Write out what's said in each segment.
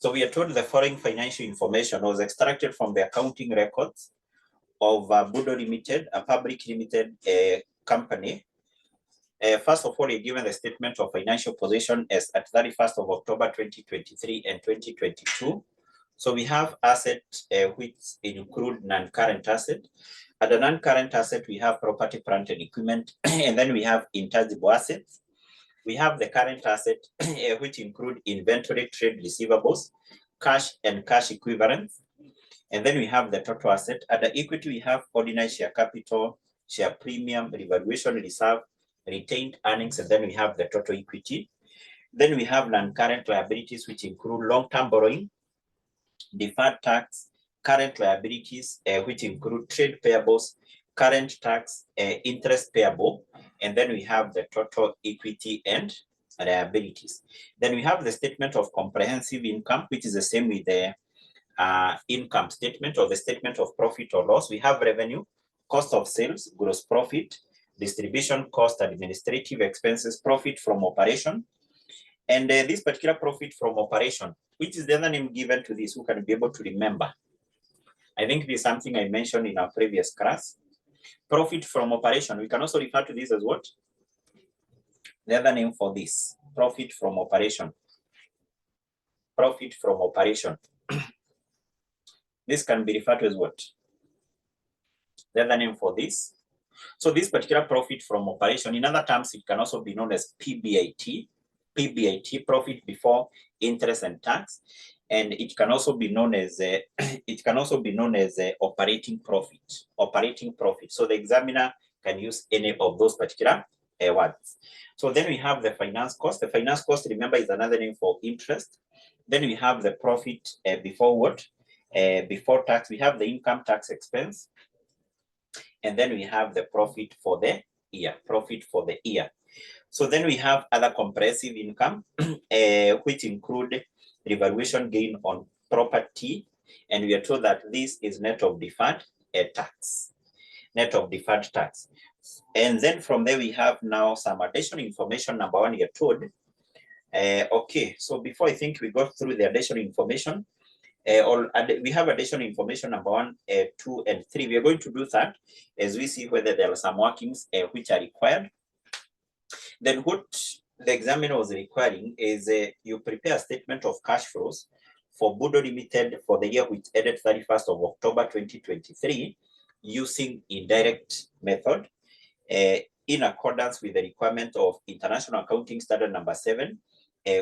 So we are told the following financial information was extracted from the accounting records of Budo Limited, a public limited company. First of all, you're given the statement of financial position as at 31st of October 2023 and 2022. So we have assets which include non-current asset. At the non-current asset, we have property, plant, and equipment, and then we have intangible assets. We have the current asset, which include inventory, trade receivables, cash and cash equivalents. And then we have the total asset. At the equity, we have ordinary share capital, share premium, revaluation reserve, retained earnings, and then we have the total equity. Then we have non-current liabilities, which include long-term borrowing, deferred tax, current liabilities, which include trade payables, current tax, interest payable, and then we have the total equity and liabilities. Then we have the statement of comprehensive income, which is the same with the income statement or the statement of profit or loss. We have revenue, cost of sales, gross profit, distribution cost, administrative expenses, profit from operation. And this particular profit from operation, which is the other name given to this, who can be able to remember? I think this is something I mentioned in our previous class. Profit from operation, we can also refer to this as what? The other name for this, profit from operation. Profit from operation. This can be referred to as what? The other name for this. So this particular profit from operation, in other terms, it can also be known as PBIT. PBIT, profit before interest and tax, and it can also be known as operating profit. Operating profit. So the examiner can use any of those particular words. So then we have the finance cost. The finance cost, remember, is another name for interest. Then we have the profit before what? Before tax. We have the income tax expense. And then we have the profit for the year. Profit for the year. So then we have other comprehensive income, which include revaluation gain on property. And we are told that this is net of deferred tax. Net of deferred tax. And then from there, we have now some additional information. Number one, you're told. Okay, so before I think we go through the additional information, we have additional information number 1, 2, and 3. We are going to do that as we see whether there are some workings which are required. Then what the examiner was requiring is you prepare a statement of cash flows for Budo Limited for the year which ended 31st of October 2023 using indirect method in accordance with the requirement of International Accounting Standard number 7,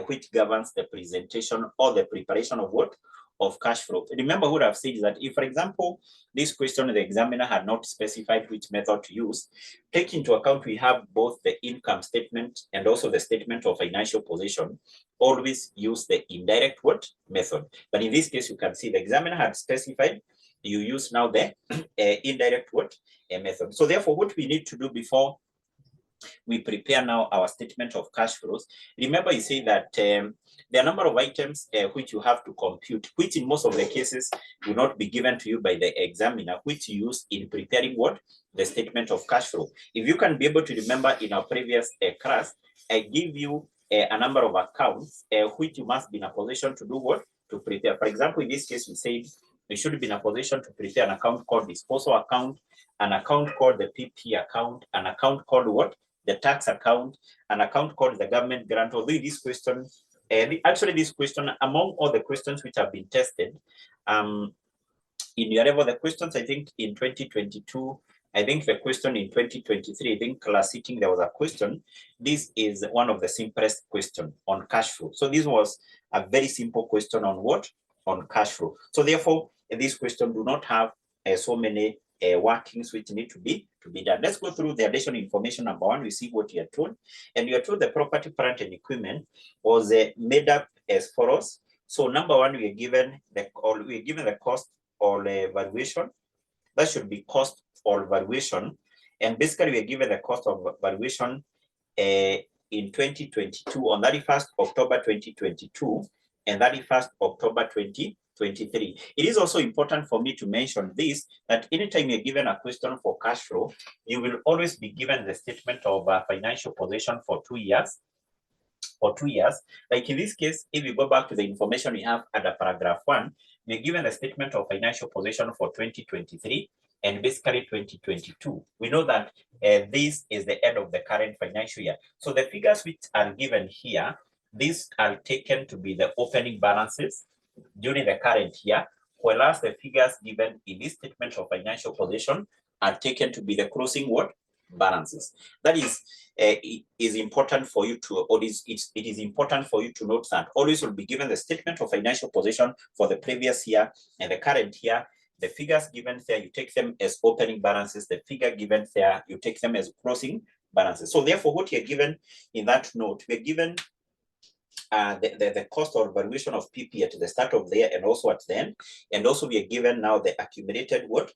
which governs the presentation or the preparation of what? Of cash flow. Remember what I've said is that if, for example, this question the examiner had not specified which method to use, take into account we have both the income statement and also the statement of financial position. Always use the indirect what? Method. But in this case, you can see the examiner had specified you use now the indirect what? Method. So therefore, what we need to do before we prepare now our statement of cash flows, remember you say that there are a number of items which you have to compute, which in most of the cases will not be given to you by the examiner, which you use in preparing what? The statement of cash flow. If you can be able to remember in our previous class, I give you a number of accounts which you must be in a position to do what? To prepare. For example, in this case, we said we should be in a position to prepare an account called disposal account, an account called the PP account, an account called what? The tax account, an account called the government grant. Although this question, actually this question, among all the questions which have been tested, in your level, the questions, I think in 2022, I think the question in 2023, I think class sitting, there was a question. This is one of the simplest question on cash flow. So this was a very simple question on what? On cash flow. So therefore, this question do not have so many workings which need to be done. Let's go through the additional information. Number 1, we see what you are told, and you are told the property, plant, and equipment was made up as follows. So number 1, we are given the cost or valuation. That should be cost or valuation, and basically we are given the cost of valuation in 2022 on 31st October 2022 and 31st October 2023. It is also important for me to mention this, that anytime you're given a question for cash flow, you will always be given the statement of financial position for 2 years for 2 years. Like in this case, if we go back to the information we have under paragraph 1, we're given the statement of financial position for 2023 and basically 2022. We know that this is the end of the current financial year. So the figures which are given here, these are taken to be the opening balances during the current year, whereas the figures given in this statement of financial position are taken to be the closing what? Balances. That is, it is important for you to, or it is important for you to note that always will be given the statement of financial position for the previous year and the current year. The figures given there, you take them as opening balances. The figure given there, you take them as closing balances. So therefore, what you're given in that note, we're given the cost or valuation of PP at the start of the year and also at the end. And also we are given now the accumulated what?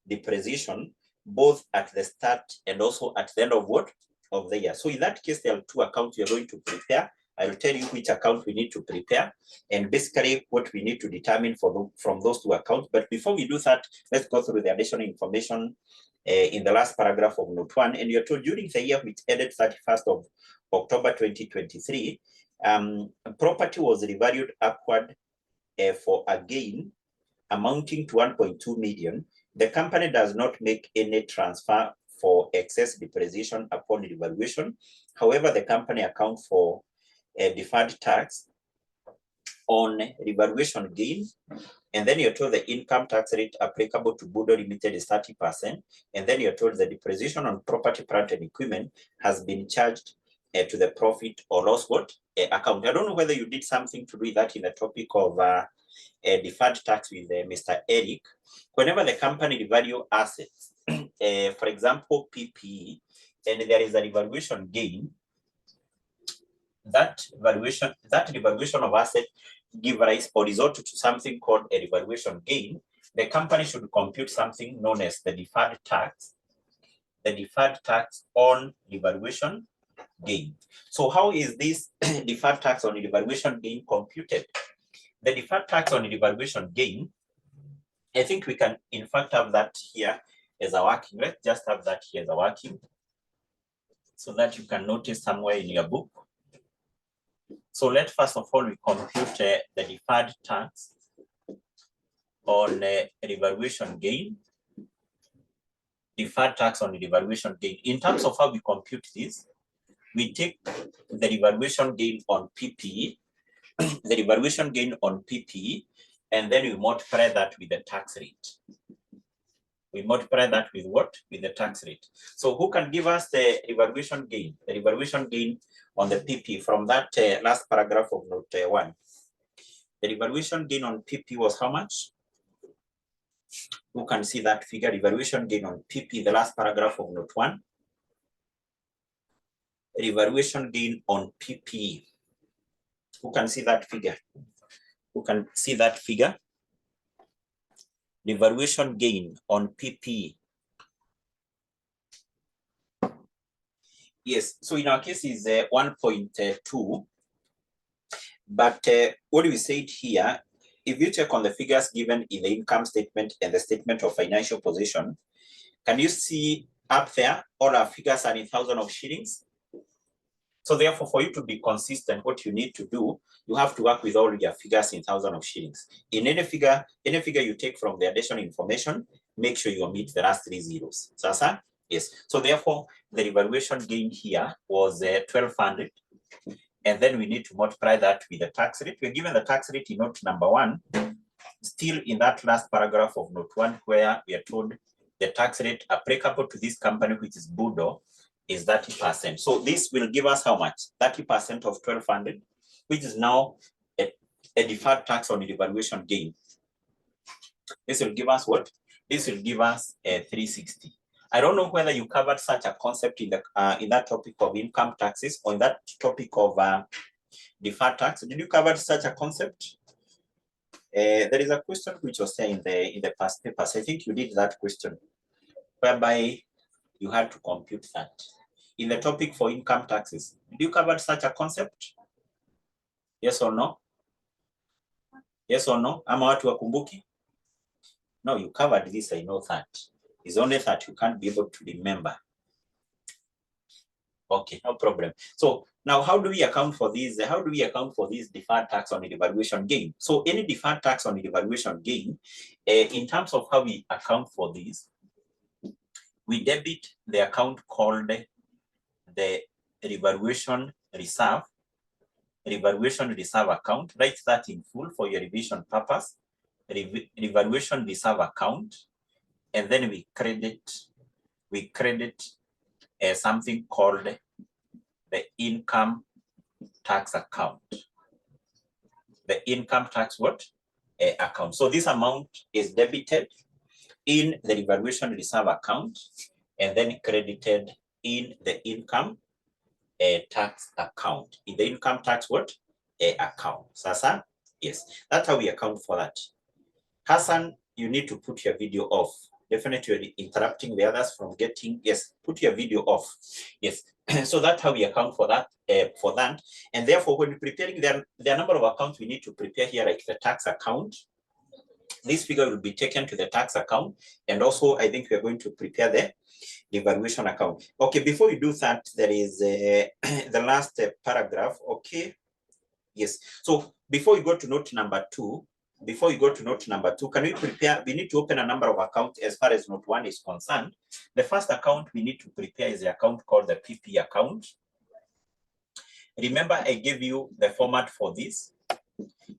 Depreciation, both at the start and also at the end of what? Of the year. So in that case, there are 2 accounts you're going to prepare. I will tell you which account we need to prepare and basically what we need to determine from those 2 accounts. But before we do that, let's go through the additional information in the last paragraph of note 1. And you're told during the year which ended 31st of October 2023, property was revalued upward for a gain amounting to 1.2 million. The company does not make any transfer for excess depreciation upon revaluation. However, the company accounts for a deferred tax on revaluation gain. And then you're told the income tax rate applicable to Budo Limited is 30%. And then you're told the depreciation on property, plant, and equipment has been charged to the profit or loss what account. I don't know whether you did something to do that in the topic of deferred tax with Mr. Eric. Whenever the company revalue assets, for example, PPE, and there is a revaluation gain, that revaluation of asset give rise or result to something called a revaluation gain. The company should compute something known as the deferred tax on revaluation gain. So how is this deferred tax on revaluation gain computed? The deferred tax on revaluation gain, I think we can in fact have that here as a working. Let's just have that here as a working so that you can notice somewhere in your book. So let first of all we compute the deferred tax on revaluation gain. Deferred tax on revaluation gain. In terms of how we compute this, we take the revaluation gain on PPE, the revaluation gain on PPE, and then we multiply that with the tax rate. We multiply that with what? With the tax rate. So who can give us the revaluation gain? The revaluation gain on the PP from that last paragraph of note 1. The revaluation gain on PP was how much? Who can see that figure? Revaluation gain on PP, the last paragraph of note 1. Revaluation gain on PP. Who can see that figure? Who can see that figure? Revaluation gain on PP. Yes, so in our case is 1.2. But what we said here, if you check on the figures given in the income statement and the statement of financial position, can you see up there all our figures are in thousands of shillings? So therefore, for you to be consistent, what you need to do, you have to work with all your figures in thousands of shillings. In any figure you take from the additional information, make sure you omit the last 3 zeros. Sasa? Yes. So therefore, the revaluation gain here was 1,200. And then we need to multiply that with the tax rate. We're given the tax rate in note number 1, still in that last paragraph of note 1, where we are told the tax rate applicable to this company, which is Budo, is 30%. So this will give us how much? 30% of 1,200, which is now a deferred tax on the revaluation gain. This will give us what? This will give us 360. I don't know whether you covered such a concept in that topic of income taxes or in that topic of deferred tax. Did you cover such a concept? There is a question which was there in the past papers. I think you did that question, whereby you had to compute that. In the topic for income taxes, did you cover such a concept? Yes or no? Yes or no? Ama watu wakumbuki? No, you covered this, I know that. It's only that you can't be able to remember. Okay, no problem. So now how do we account for these? How do we account for these deferred tax on revaluation gain? So any deferred tax on revaluation gain, in terms of how we account for these, we debit the account called the revaluation reserve account. Write that in full for your revision purpose. Revaluation reserve account, and then we credit something called the income tax account. The income tax what? Account. So this amount is debited in the revaluation reserve account and then credited in the income tax account. In the income tax what? Account. Sasa? Yes. That's how we account for that. Hassan, you need to put your video off. Definitely you're interrupting the others from getting, yes, put your video off. Yes. So that's how we account for that. And therefore, when we're preparing, there are a number of accounts we need to prepare here, like the tax account. This figure will be taken to the tax account. And also, I think we're going to prepare the revaluation account. Okay, before we do that, there is the last paragraph. Okay. Yes. So before we go to note number 2, can we prepare? We need to open a number of accounts as far as note 1 is concerned. The first account we need to prepare is the account called the PP account. Remember, I gave you the format for this.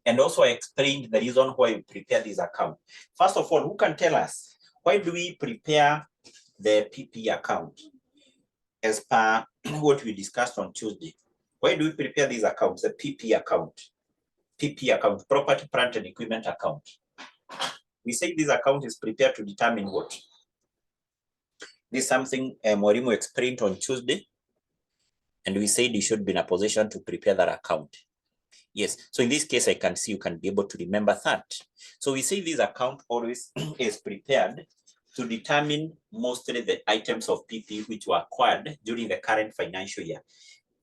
And also I explained the reason why we prepare this account. First of all, who can tell us why do we prepare the PP account as per what we discussed on Tuesday? Why do we prepare these accounts, the PP account? PP account, property, plant, and equipment account. We say this account is prepared to determine what? This is something Mwalimu explained on Tuesday, and we said you should be in a position to prepare that account. Yes, so in this case, I can see you can be able to remember that. So we say this account always is prepared to determine mostly the items of PP which were acquired during the current financial year.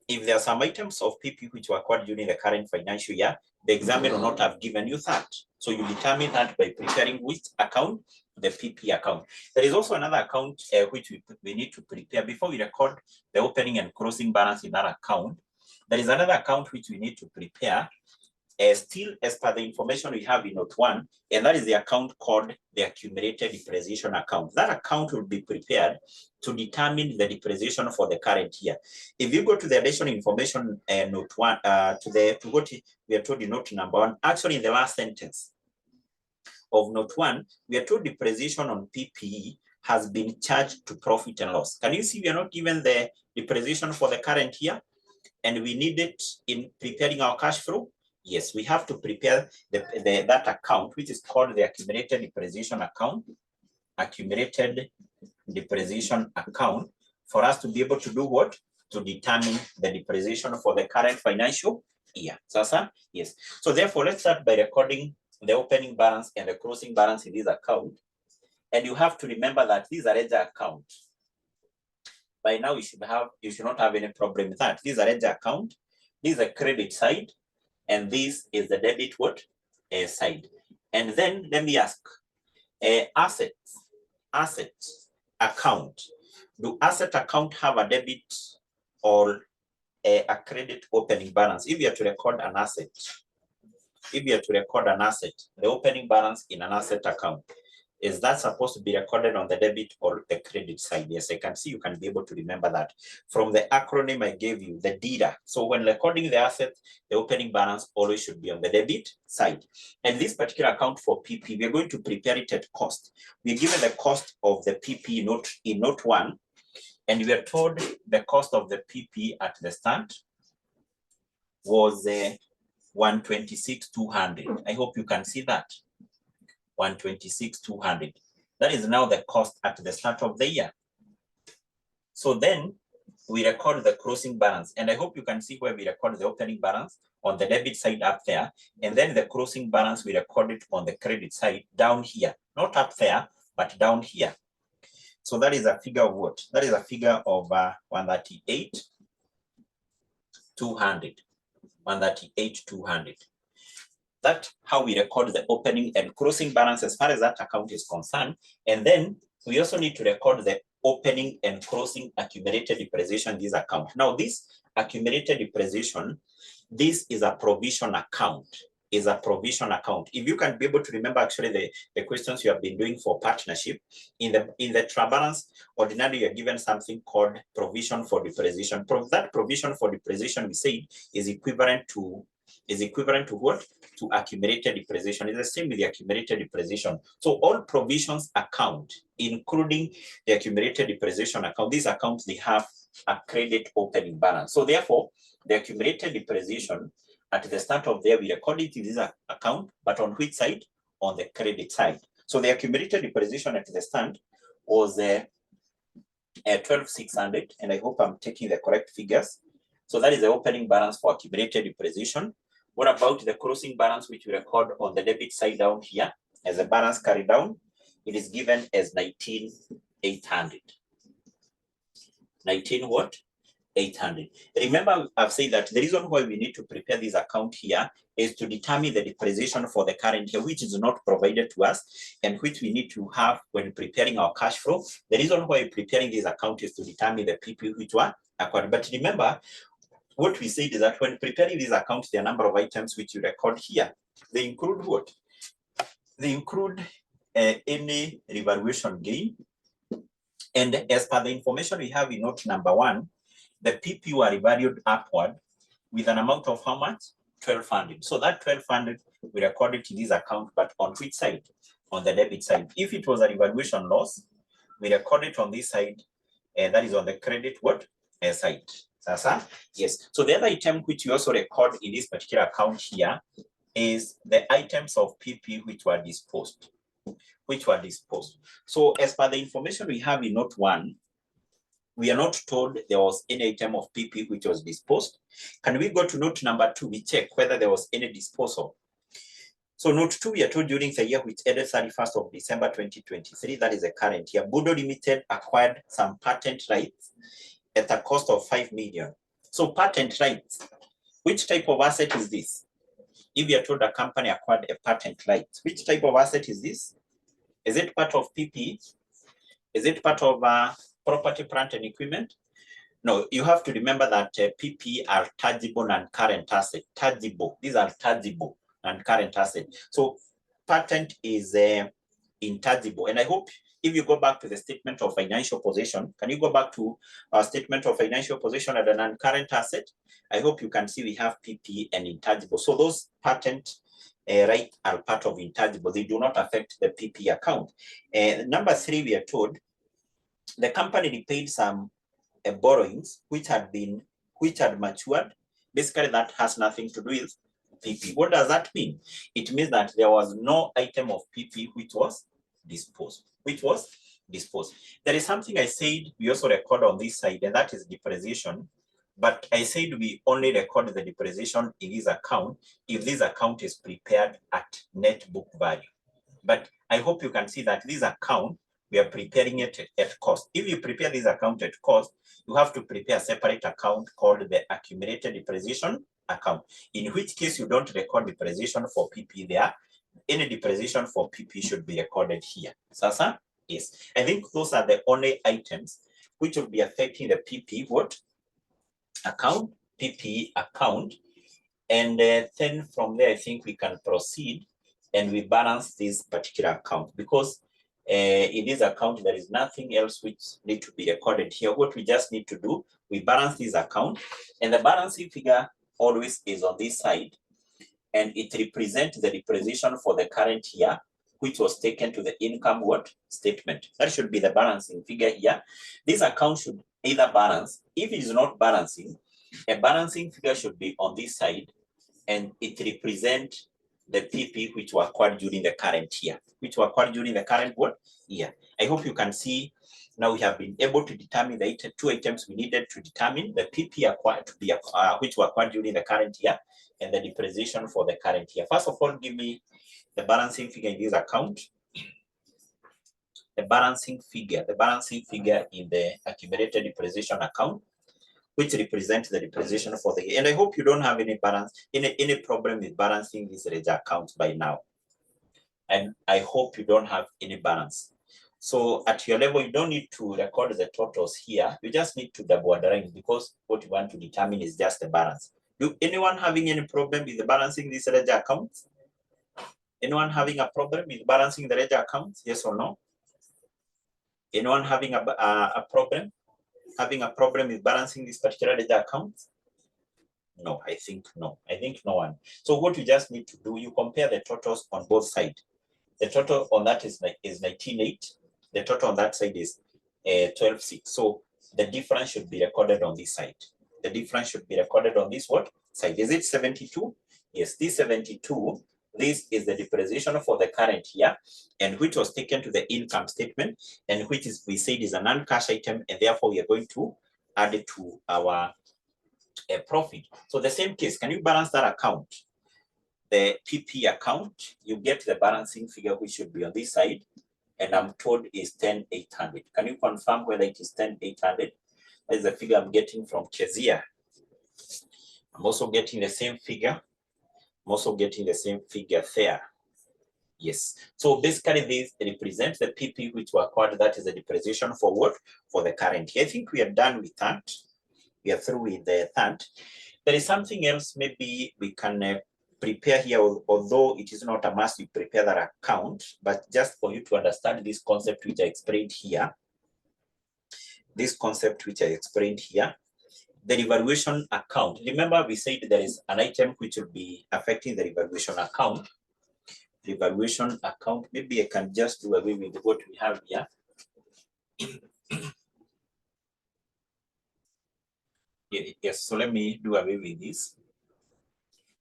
If there are some items of PP which were acquired during the current financial year, the examiner will not have given you that. So you determine that by preparing which account? The PP account. There is also another account which we need to prepare before we record the opening and closing balance in that account. There is another account which we need to prepare still as per the information we have in note 1, and that is the account called the accumulated depreciation account. That account will be prepared to determine the depreciation for the current year. If you go to the additional information note 1, to what we are told in note number 1, actually in the last sentence of note 1, we are told depreciation on PPE has been charged to profit and loss. Can you see we are not given the depreciation for the current year, and we need it in preparing our cash flow? Yes, we have to prepare that account, which is called the accumulated depreciation account, for us to be able to do what? To determine the depreciation for the current financial year. Sasa? Yes. So therefore, let's start by recording the opening balance and the closing balance in this account. And you have to remember that these are ledger account. By now, you should not have any problem with that. This is a ledger account. This is a credit side. And this is the debit what? Side. And then let me ask, asset account. Do asset account have a debit or a credit opening balance? If you are to record an asset, the opening balance in an asset account, is that supposed to be recorded on the debit or the credit side? Yes, I can see you can be able to remember that from the acronym I gave you, the DIDA. So when recording the asset, the opening balance always should be on the debit side. And this particular account for PP, we're going to prepare it at cost. We're given the cost of the PP note in note 1, and we are told the cost of the PP at the start was 126,200. I hope you can see that. 126,200. That is now the cost at the start of the year. So then we record the closing balance, and I hope you can see where we record the opening balance on the debit side up there, and then the closing balance we record it on the credit side down here, not up there, but down here. So that is a figure of what? That is a figure of 138,200. 138,200. That's how we record the opening and closing balance as far as that account is concerned. And then we also need to record the opening and closing accumulated depreciation in this account. Now, this accumulated depreciation, this is a provision account. Is a provision account. If you can be able to remember actually the questions you have been doing for partnership, in the trial balance, ordinarily you're given something called provision for depreciation. That provision for depreciation, we say, is equivalent to what? To accumulated depreciation. It's the same with the accumulated depreciation. So all provisions account, including the accumulated depreciation account, these accounts, they have a credit opening balance. So therefore, the accumulated depreciation, at the start of there, we record it in this account, but on which side? On the credit side. So the accumulated depreciation at the start was 12,600, and I hope I'm taking the correct figures. So that is the opening balance for accumulated depreciation. What about the closing balance, which we record on the debit side down here as a balance carried down? It is given as 19,800. 19 what? 800. Remember, I've said that the reason why we need to prepare this account here is to determine the depreciation for the current year, which is not provided to us and which we need to have when preparing our cash flow. The reason why preparing this account is to determine the PP which were acquired. But remember, what we said is that when preparing these accounts, there are a number of items which you record here. They include what? They include any revaluation gain. And as per the information we have in note number 1, the PP were revalued upward with an amount of how much? 1,200. So that 1,200 we recorded to this account, but on which side? On the debit side. If it was a revaluation loss, we record it on this side, and that is on the credit what? Side. Sasa? Yes. So the other item which we also record in this particular account here is the items of PP which were disposed. So as per the information we have in note 1, we are not told there was any item of PP which was disposed. Can we go to note number 2? We check whether there was any disposal. So note 2, we are told during the year which ended 31st of December 2023, that is the current year, Budo Limited acquired some patent rights at a cost of 5 million. So patent rights, which type of asset is this? If you are told a company acquired a patent right, which type of asset is this? Is it part of PP? Is it part of property, plant, and equipment? No, you have to remember that PP are tangible and current asset. Tangible, these are tangible and current asset. So patent is intangible. And I hope if you go back to the statement of financial position, can you go back to our statement of financial position at a non-current asset? I hope you can see we have PP and intangible. So those patent rights are part of intangible. They do not affect the PP account. Number 3, we are told the company repaid some borrowings which had matured. Basically, that has nothing to do with PP. What does that mean? It means that there was no item of PP which was disposed. There is something I said we also record on this side, and that is depreciation. But I said we only record the depreciation in this account if this account is prepared at net book value. But I hope you can see that this account, we are preparing it at cost. If you prepare this account at cost, you have to prepare a separate account called the accumulated depreciation account, in which case you don't record depreciation for PP there. Any depreciation for PP should be recorded here. Sasa? Yes. I think those are the only items which will be affecting the PP what? Account, PP account. And then from there, I think we can proceed and we balance this particular account, because in this account, there is nothing else which need to be recorded here. What we just need to do, we balance this account, and the balancing figure always is on this side, and it represents the depreciation for the current year, which was taken to the income what? Statement. That should be the balancing figure here. This account should either balance. If it is not balancing, a balancing figure should be on this side, and it represents the PP which were acquired during the current year, what? Year. I hope you can see now we have been able to determine the 2 items we needed to determine the PP acquired to be which were acquired during the current year and the depreciation for the current year. First of all, give me the balancing figure in this account. The balancing figure in the accumulated depreciation account, which represents the depreciation for the year. And I hope you don't have any problem with balancing this ledger account by now. And I hope you don't have any balance. So at your level, you don't need to record the totals here. You just need to double underline because what you want to determine is just the balance. Do anyone having any problem with balancing this ledger accounts? Anyone having a problem with balancing the ledger accounts? Yes or no? Anyone having a problem? Having a problem with balancing this particular ledger account? No, I think no. I think no one. So what you just need to do, you compare the totals on both sides. The total on that is 19.8. The total on that side is 12.6. So the difference should be recorded on this side. The difference should be recorded on this what side? Is it 72? Yes, this 72. This is the depreciation for the current year, and which was taken to the income statement, and which is we said is a non-cash item, and therefore we are going to add it to our profit. So the same case, can you balance that account? The PP account, you get the balancing figure which should be on this side, and I'm told is 10,800. Can you confirm whether it is 10,800? That is the figure I'm getting from Kezia. I'm also getting the same figure. I'm also getting the same figure there. Yes. So basically, this represents the PP which were acquired. That is the depreciation for what? For the current year. I think we are done with that. We are through with that. There is something else maybe we can prepare here, although it is not a must you prepare that account, but just for you to understand this concept which I explained here. This concept which I explained here. The revaluation account. Remember, we said there is an item which will be affecting the revaluation account. Revaluation account. Maybe I can just do away with what we have here. Yes, so let me do away with this.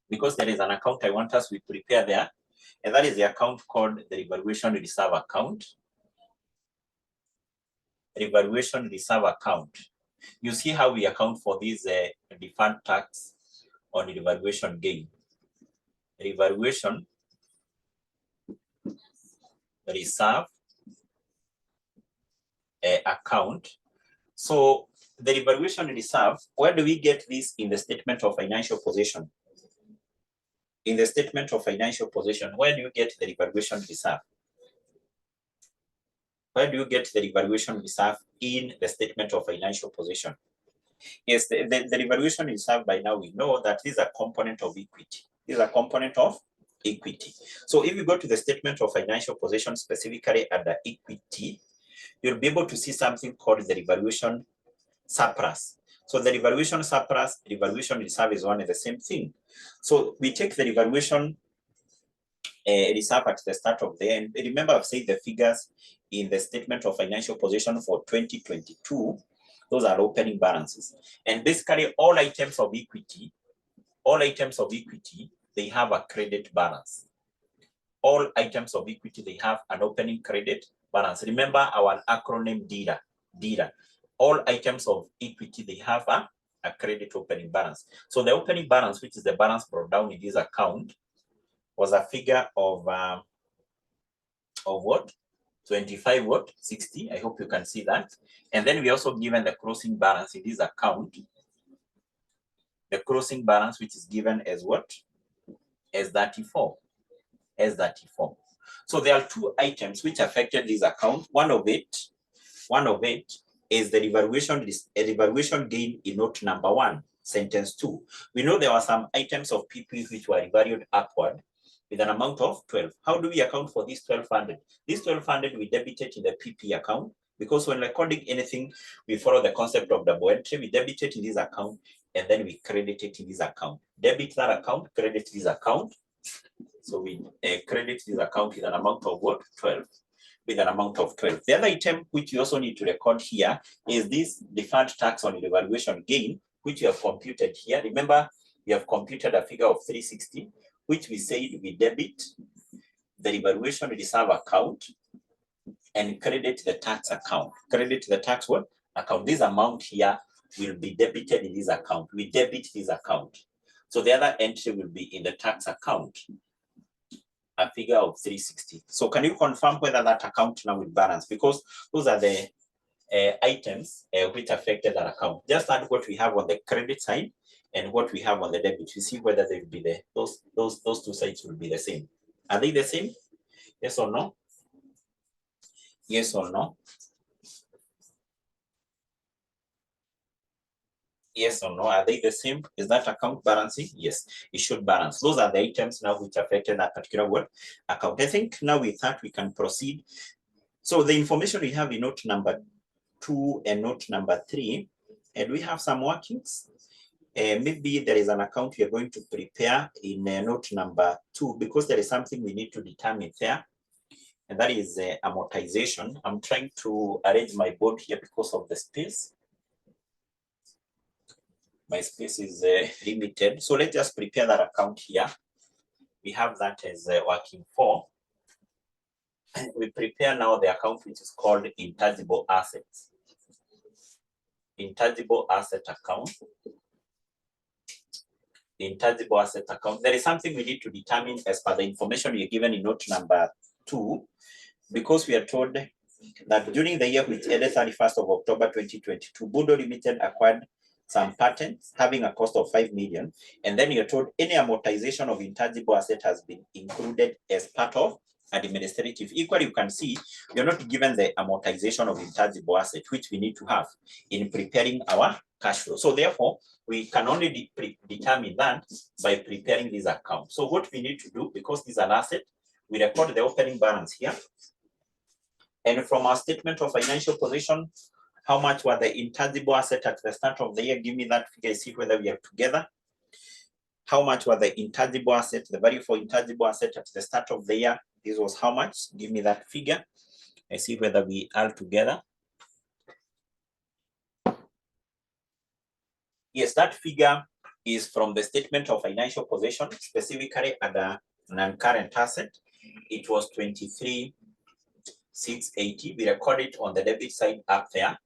Because there is an account I want us to prepare there, and that is the account called the revaluation reserve account. Revaluation reserve account. You see how we account for this deferred tax on revaluation gain. Revaluation reserve account. So the revaluation reserve, where do we get this? In the statement of financial position. In the statement of financial position, where do you get the revaluation reserve? Where do you get the revaluation reserve? In the statement of financial position. Yes, the revaluation reserve, by now we know that this is a component of equity. This is a component of equity. So if you go to the statement of financial position, specifically under equity, you'll be able to see something called the revaluation surplus. So the revaluation surplus, revaluation reserve is one and the same thing. So we take the revaluation reserve at the start of the end. Remember, I've said the figures in the statement of financial position for 2022. Those are opening balances. And basically all items of equity, they have a credit balance. All items of equity, they have an opening credit balance. Remember our acronym DIRA. All items of equity, they have a credit opening balance. So the opening balance, which is the balance brought down in this account, was a figure of what? 25.60. I hope you can see that. And then we also given the closing balance in this account. The closing balance, which is given as what? As 34. As 34. So there are two items which affected this account. One of it is the revaluation gain in note number 1, sentence 2. We know there were some items of PP which were revalued upward with an amount of 12. How do we account for this 1200? This 1200 we debit it in the PP account, because when recording anything, we follow the concept of double entry. We debit it in this account and then we credit it in this account. Debit that account, credit this account. So we credit this account with an amount of what? 12. With an amount of 12. The other item which you also need to record here is this deferred tax on revaluation gain, which we have computed here. Remember, we have computed a figure of 360, which we said we debit the revaluation reserve account and credit the tax account. Credit the tax what? Account. This amount here will be debited in this account. We debit this account. So the other entry will be in the tax account, a figure of 360. So can you confirm whether that account now will balance? Because those are the items which affected that account. Just add what we have on the credit side and what we have on the debit. You see whether they will be there. Those two sides will be the same. Are they the same? Yes or no? Yes or no? Yes or no? Are they the same? Is that account balancing? Yes, it should balance. Those are the items now which affected that particular word account. I think now with that we can proceed. So the information we have in note number 2 and note number 3, and we have some workings. Maybe there is an account we are going to prepare in note number 2 because there is something we need to determine there, and that is amortization. I'm trying to arrange my board here because of the space. My space is limited. So let's just prepare that account here. We have that as working 4. We prepare now the account which is called intangible assets. Intangible asset account. Intangible asset account. There is something we need to determine as per the information you're given in note number 2, because we are told that during the year which ended 31st of October 2022, Budo Limited acquired some patents having a cost of 5 million. And then you're told any amortization of intangible asset has been included as part of administrative. Equally, you can see you're not given the amortization of intangible asset, which we need to have in preparing our cash flow. So therefore, we can only determine that by preparing this account. So what we need to do, because this is an asset, we record the opening balance here. And from our statement of financial position, how much were the intangible asset at the start of the year? Give me that figure, see whether we are together. How much were the intangible asset, the value for intangible asset at the start of the year? This was how much? Give me that figure. I see whether we are together. Yes, that figure is from the statement of financial position, specifically under non-current asset. It was 23,680. We record it on the debit side up there.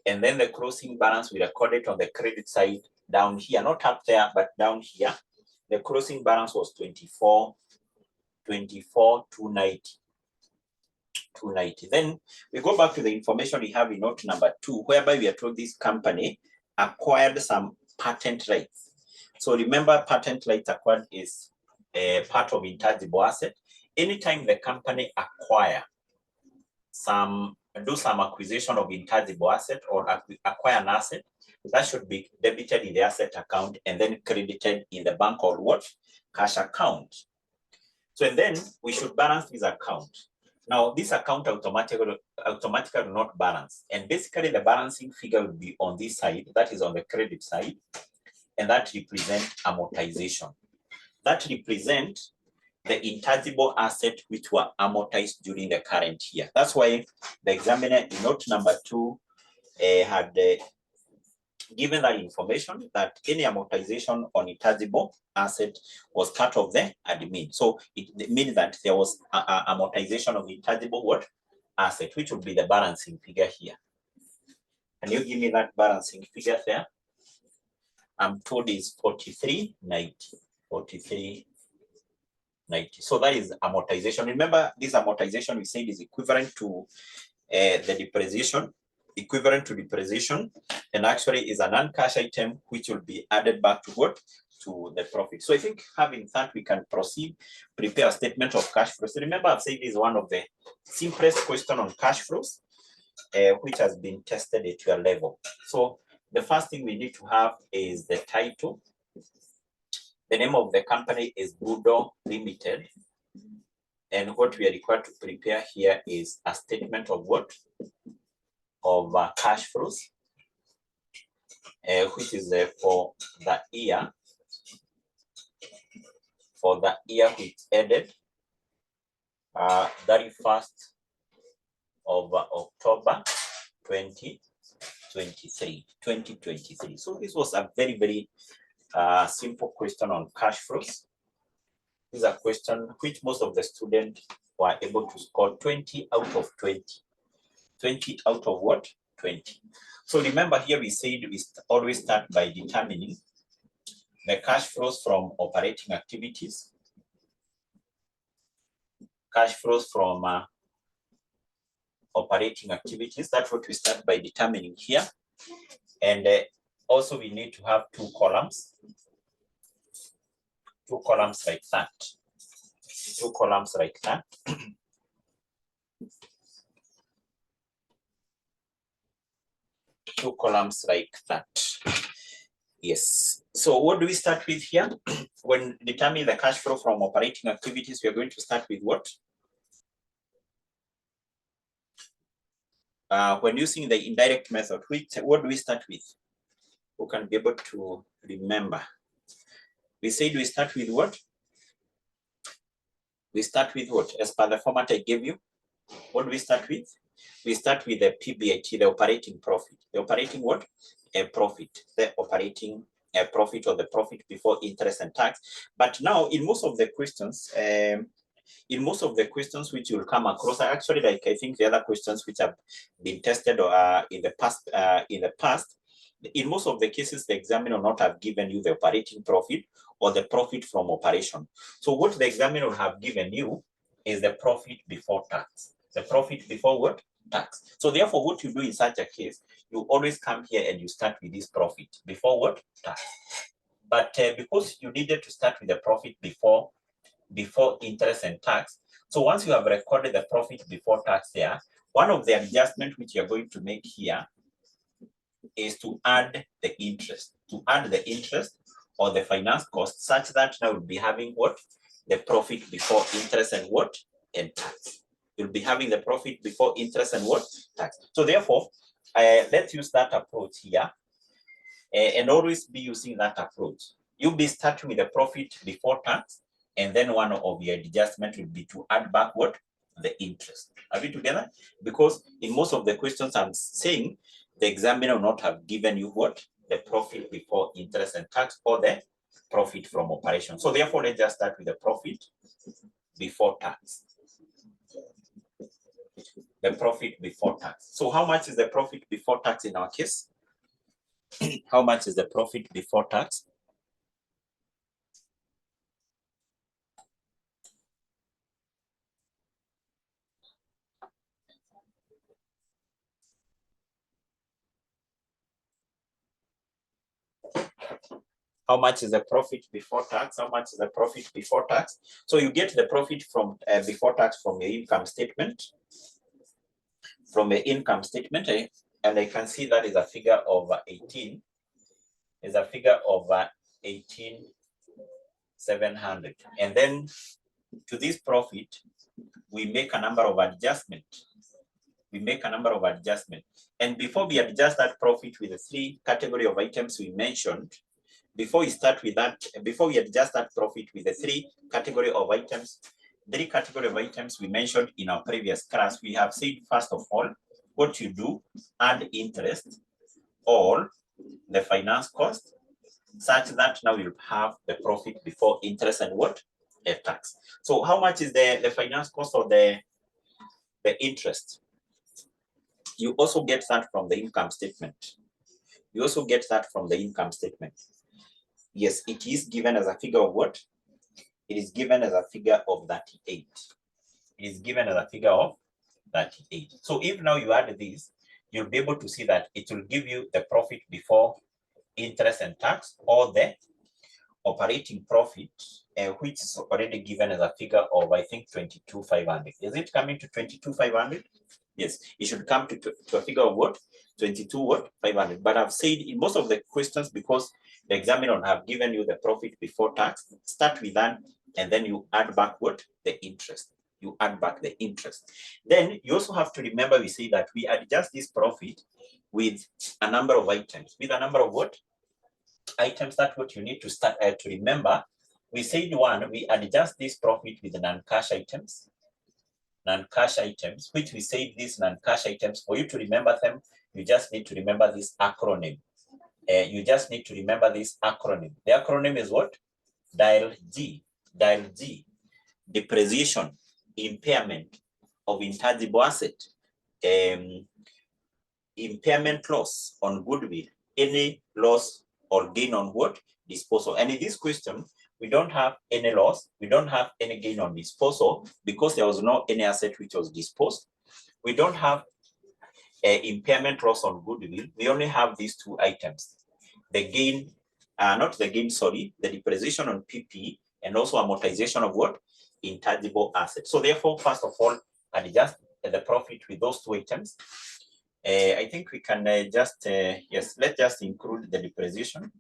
And then the closing balance, we record it on the credit side down here, not up there, but down here. The closing balance was 24,290. Then we go back to the information we have in note number 2, whereby we are told this company acquired some patent rights. So remember, patent rights acquired is a part of intangible asset. Anytime the company do some acquisition of intangible asset or acquire an asset, that should be debited in the asset account and then credited in the bank or what? Cash account. So and then we should balance this account. Now this account automatically will not balance. And basically the balancing figure will be on this side, that is on the credit side, and that represents amortization. That represents the intangible asset which were amortized during the current year. That's why the examiner in note number 2 had given that information, that any amortization on intangible asset was part of the admin. So it means that there was amortization of intangible what? Asset, which would be the balancing figure here. Can you give me that balancing figure there? I'm told is 4390. 4390. So that is amortization. Remember, this amortization we said is equivalent to the depreciation, and actually is a non-cash item which will be added back to what? To the profit. So I think having that, we can proceed, prepare a statement of cash flows. So remember, I've said this is one of the simplest questions on cash flows, which has been tested at your level. So the first thing we need to have is the title. The name of the company is Budo Limited. And what we are required to prepare here is a statement of what? Of cash flows, which is for the year. For the year which ended 31st of October 2023. So this was a very, very simple question on cash flows. This is a question which most of the students were able to score 20 out of 20. 20 out of what? 20. So remember here we said we always start by determining the cash flows from operating activities. Cash flows from operating activities. That's what we start by determining here. And also we need to have two columns. Two columns like that. Two columns like that. two columns like that. Yes. So what do we start with here? When determining the cash flow from operating activities, we are going to start with what? When using the indirect method, what do we start with? Who can be able to remember? We said we start with what? We start with what? As per the format I gave you, what do we start with? We start with the PBIT, the operating profit. The operating what? A profit. The operating profit, or the profit before interest and tax. But now, in most of the questions, which you'll come across, actually, like I think the other questions which have been tested in the past, in most of the cases, the examiner will not have given you the operating profit or the profit from operation. So what the examiner will have given you is the profit before tax. The profit before what? Tax. So therefore, what you do in such a case, you always come here and you start with this profit before what? Tax. But because you needed to start with the profit before interest and tax, so once you have recorded the profit before tax there, one of the adjustments which you're going to make here is to add the interest. To add the interest or the finance cost, such that now we'll be having what? The profit before interest and what? And tax. You'll be having the profit before interest and what? Tax. So therefore, let's use that approach here, and always be using that approach. You'll be starting with the profit before tax, and then one of your adjustment will be to add back what? The interest. Are we together? Because in most of the questions I'm saying, the examiner will not have given you what? The profit before interest and tax, or the profit from operation. So therefore, let's just start with the profit before tax. The profit before tax. So how much is the profit before tax in our case? How much is the profit before tax? How much is the profit before tax? How much is the profit before tax? So you get the profit from before tax from your income statement. From the income statement, and I can see that is a figure of 18. Is a figure of 18,700. And then to this profit, we make a number of adjustments. And before we adjust that profit with the three category of items we mentioned, before we start with that, before we adjust that profit with the three category of items we mentioned in our previous class, we have said, first of all, what you do, add interest or the finance cost, such that now you'll have the profit before interest and what? A tax. So how much is the finance cost or the interest? You also get that from the income statement. Yes, it is given as a figure of what? It is given as a figure of 38. So if now you add this, you'll be able to see that it will give you the profit before interest and tax, or the operating profit, which is already given as a figure of, I think, 22,500. Is it coming to 22,500? Yes, it should come to a figure of what? 22,500. But I've said in most of the questions, because the examiner have given you the profit before tax, start with that, and then you add back what? The interest. You add back the interest. Then you also have to remember, we say that we adjust this profit with a number of items. With a number of what? Items. That what you need to start to remember. We said one, we adjust this profit with non-cash items. Which we say these non-cash items, for you to remember them, you just need to remember this acronym. The acronym is what? Dial G. Depreciation, impairment of intangible asset, impairment loss on goodwill, any loss or gain on what? Disposal. And in this question, we don't have any loss, we don't have any gain on disposal, because there was no any asset which was disposed. We don't have impairment loss on goodwill. We only have these two items. The gain, the depreciation on PP, and also amortization of what? Intangible assets. So therefore, first of all, adjust the profit with those two items. I think we can yes, let's just include the depreciation.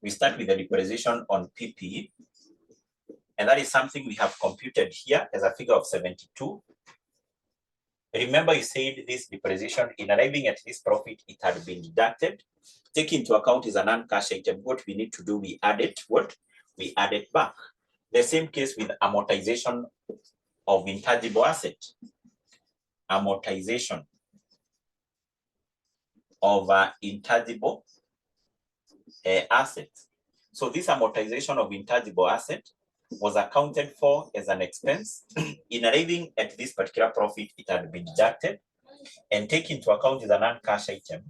We start with the depreciation on PPE, and that is something we have computed here as a figure of 72. Remember, you said this depreciation, in arriving at this profit, it had been deducted. Take into account is a non-cash item. What we need to do, we add it. What? We add it back. The same case with amortization of intangible asset. Amortization of intangible assets. So this amortization of intangible asset was accounted for as an expense. In arriving at this particular profit, it had been deducted, and take into account is a non-cash item.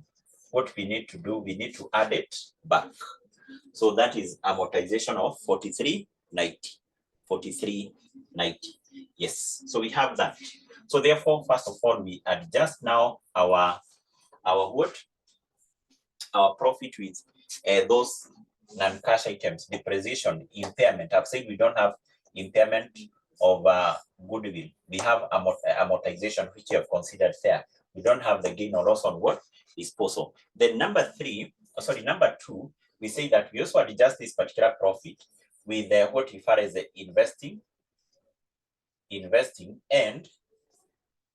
What we need to do, we need to add it back. So that is amortization of 4390. 4390. Yes. So we have that. So therefore, first of all, we adjust now our what? Our profit with those non-cash items, depreciation, impairment. I've said we don't have impairment of goodwill. We have amortization, which you have considered fair. We don't have the gain or loss on what? Disposal. Then number two, we say that we also adjust this particular profit with what we refer as the investing and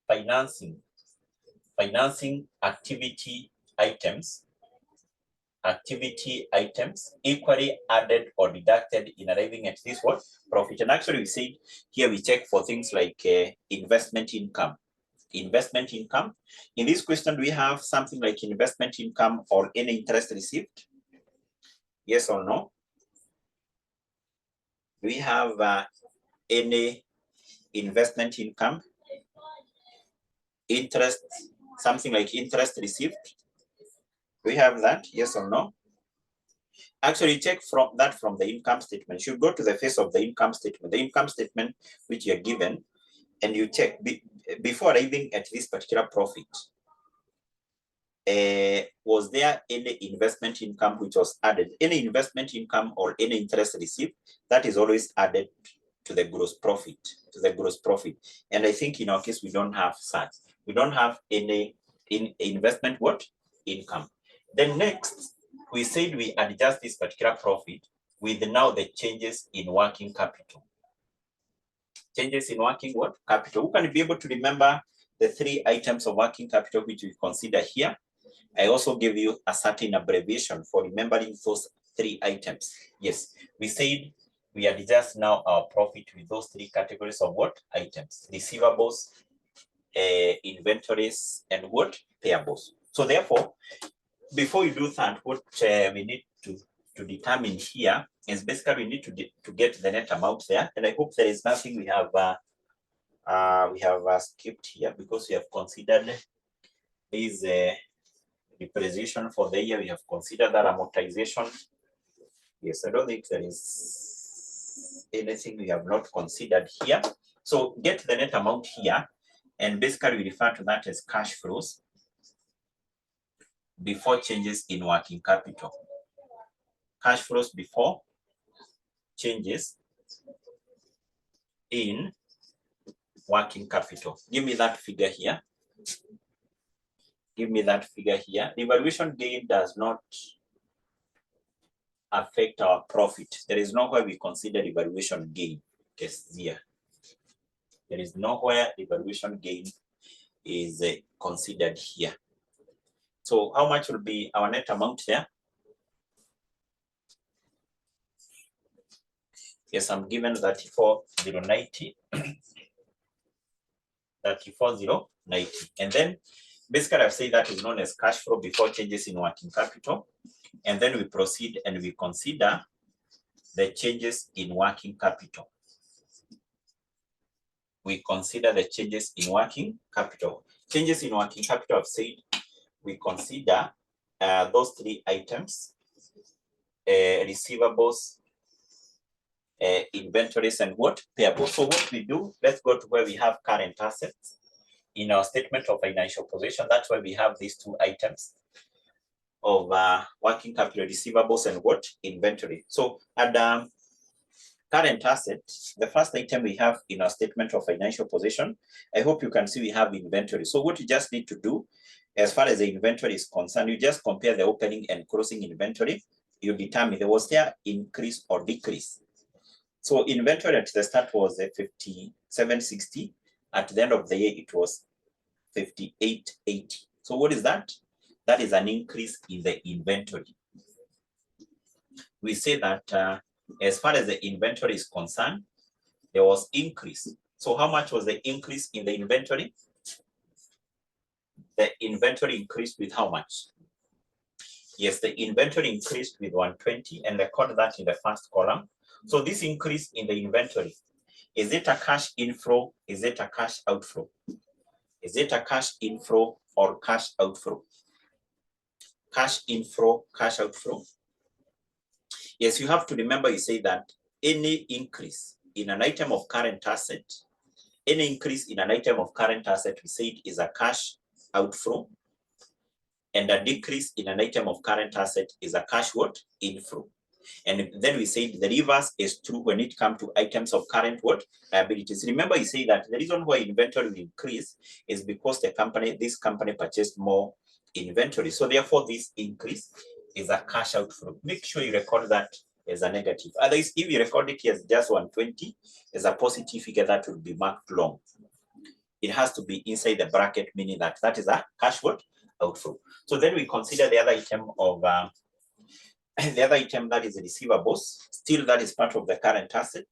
financing activity items equally added or deducted in arriving at this what? Profit. And actually we said here we check for things like investment income. Investment income. In this question, do we have something like investment income or any interest received? Yes or no? Do we have any investment income? Interest, something like interest received? Do we have that? Yes or no? Actually, check from the income statement. You should go to the face of the income statement which you're given, and you check before arriving at this particular profit. Was there any investment income which was added? Any investment income or any interest received, that is always added to the gross profit. And I think in our case, we don't have such. We don't have any investment what? Income. Then next, we said we adjust this particular profit with now the changes in working capital. Changes in working what? Capital. Who can be able to remember the 3 items of working capital which we consider here? I also give you a certain abbreviation for remembering those 3 items. Yes, we said we adjust now our profit with those 3 categories of what? Items. Receivables, inventories, and what? Payables. So therefore, before you do that, what we need to determine here is basically we need to get the net amount there. And I hope there is nothing we have skipped here, because we have considered this depreciation for the year. We have considered that amortization. Yes, I don't think there is anything we have not considered here. So get the net amount here, and basically we refer to that as cash flows before changes in working capital. Cash flows before changes in working capital. Give me that figure here. The valuation gain does not affect our profit. There is nowhere we consider the valuation gain. Yes, here. There is nowhere the valuation gain is considered here. So how much will be our net amount there? Yes, I'm given 34,090. 34,090. And then basically I've said that is known as cash flow before changes in working capital. And then we proceed and we consider the changes in working capital. We consider the changes in working capital. Changes in working capital, I've said, we consider those 3 items, receivables, inventories, and what? Payables. So what we do, let's go to where we have current assets. In our statement of financial position, that's why we have these 2 items of working capital, receivables, and what? Inventory. So at Current assets, the first item we have in our statement of financial position, I hope you can see we have inventory. So what you just need to do, as far as the inventory is concerned, you just compare the opening and closing inventory. You determine was there increase or decrease. So inventory at the start was 5760. At the end of the year, it was 5880. So what is that? That is an increase in the inventory. We say that as far as the inventory is concerned, there was increase. So how much was the increase in the inventory? The inventory increased with how much? Yes, the inventory increased with 120, and record that in the first column. So this increase in the inventory, is it a cash inflow? Is it a cash outflow? Is it a cash inflow or cash outflow? Cash inflow, cash outflow. Yes, you have to remember, you say that any increase in an item of current asset, any increase in an item of current asset, we say it is a cash outflow, and a decrease in an item of current asset is a cash what? Inflow. And then we say the reverse is true when it comes to items of current what? Liabilities. Remember, you say that the reason why inventory will increase is because this company purchased more inventory. So therefore, this increase is a cash outflow. Make sure you record that as a negative. Otherwise, if you record it as just 120, as a positive figure, that will be marked wrong. It has to be inside the bracket, meaning that that is a cash what? Outflow. So then we consider the other item of the other item, that is receivables. Still, that is part of the current asset.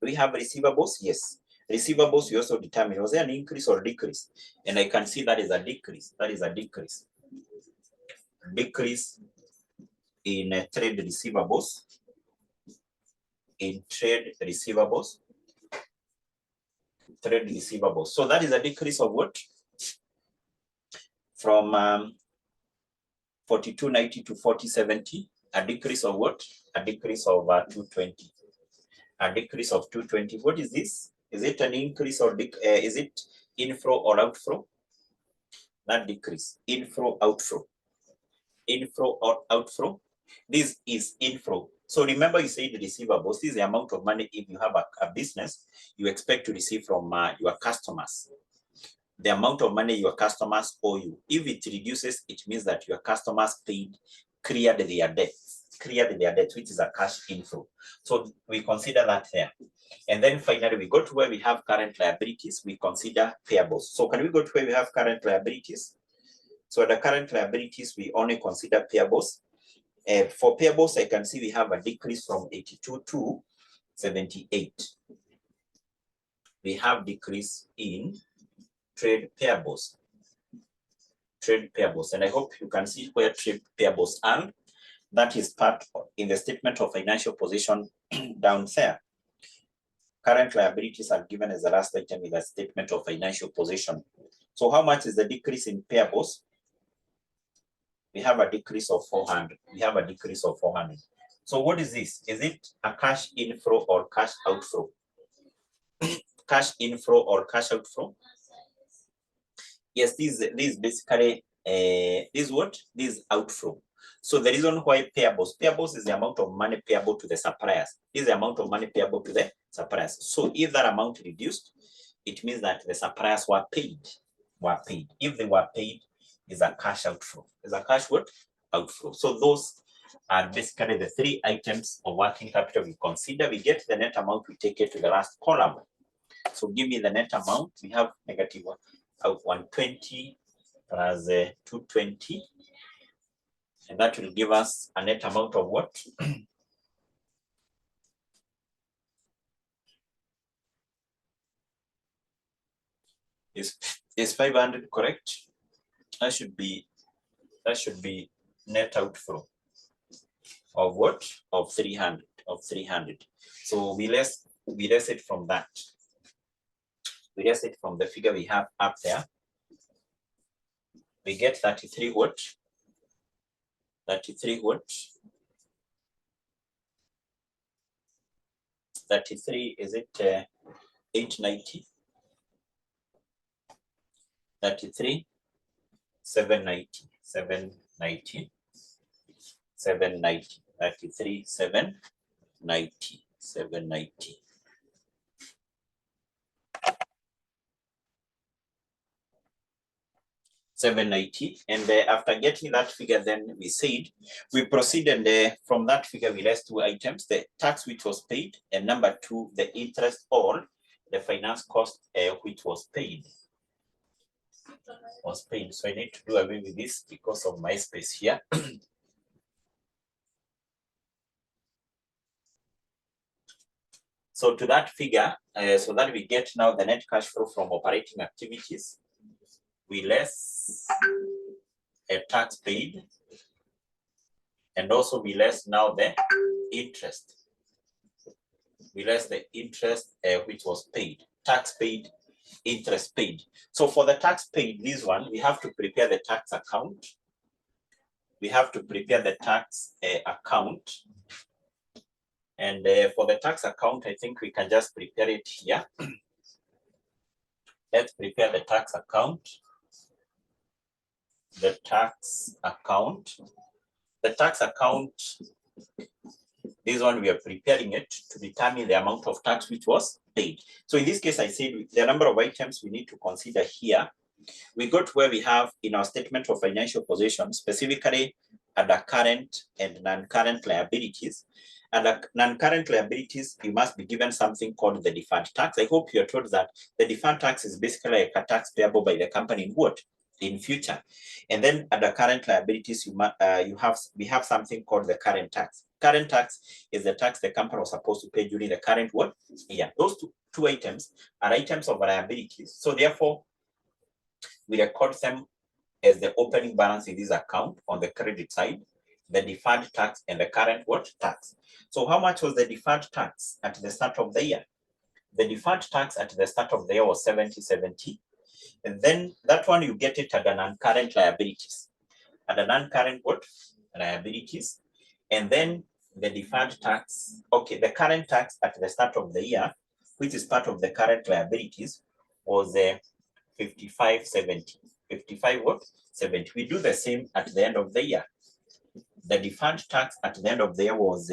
We have receivables, yes. Receivables, we also determine, was there an increase or decrease? And I can see that is a decrease. That is a decrease. Decrease in trade receivables. In trade receivables. Trade receivables. So that is a decrease of what? From 4290 to 4070, a decrease of what? A decrease of 220. A decrease of 220. What is this? Is it an increase or is it inflow or outflow? That decrease. Inflow, outflow. Inflow or outflow. This is inflow. So remember, you said receivables. This is the amount of money, if you have a business, you expect to receive from your customers. The amount of money your customers owe you. If it reduces, it means that your customers cleared their debts, which is a cash inflow. So we consider that there. And then finally, we go to where we have current liabilities. We consider payables. So can we go to where we have current liabilities? So the current liabilities, we only consider payables. For payables, I can see we have a decrease from 82 to 78. We have decrease in trade payables. Trade payables. And I hope you can see where trade payables are. That is part in the statement of financial position down there. Current liabilities are given as the last item in the statement of financial position. So how much is the decrease in payables? We have a decrease of 400. We have a decrease of 400. So what is this? Is it a cash inflow or cash outflow? Cash inflow or cash outflow? Yes, this basically this what? This outflow. So the reason why payables is the amount of money payable to the suppliers. This is the amount of money payable to the suppliers. So if that amount reduced, it means that the suppliers were paid. If they were paid, is a cash outflow. Is a cash what? Outflow. So those are basically the three items of working capital we consider. We get the net amount, we take it to the last column. So give me the net amount. We have negative 120 plus 220. And that will give us a net amount of what? Is 500 correct? That should be net outflow of what? Of 300. So we less it from that. We less it from the figure we have up there. We get 33 what? 33 what? 33, is it 890? 33, 790, 790, 790, 33, 790. 790, 790. And after getting that figure, then we said we proceeded from that figure. We left two items: the tax which was paid, and number two, the interest or the finance cost which was paid. So I need to do away with this because of my space here. So to that figure, so that we get now the net cash flow from operating activities, we less a tax paid, and also we less now the interest. We less the interest which was paid, tax paid, interest paid. So for the tax paid, this one, we have to prepare the tax account. We have to prepare the tax account. And for the tax account, I think we can just prepare it here. Let's prepare the tax account. The tax account. The tax account, this one we are preparing it to determine the amount of tax which was paid. So in this case, I said the number of items we need to consider here. We got where we have in our statement of financial position, specifically under current and non-current liabilities. Under non-current liabilities, you must be given something called the deferred tax. I hope you're told that the deferred tax is basically like a tax payable by the company in what? In future. And then under current liabilities, we have something called the current tax. Current tax is the tax the company was supposed to pay during the current what? Yeah, those two items are items of liabilities. So therefore, we record them as the opening balance in this account on the credit side, the deferred tax and the current what? Tax. So how much was the deferred tax at the start of the year? The deferred tax at the start of the year was 70. And then that one you get it under non-current liabilities. Under non-current what? Liabilities. And then the deferred tax, okay, the current tax at the start of the year, which is part of the current liabilities, was 55.70. 55 what? 70. We do the same at the end of the year. The deferred tax at the end of the year was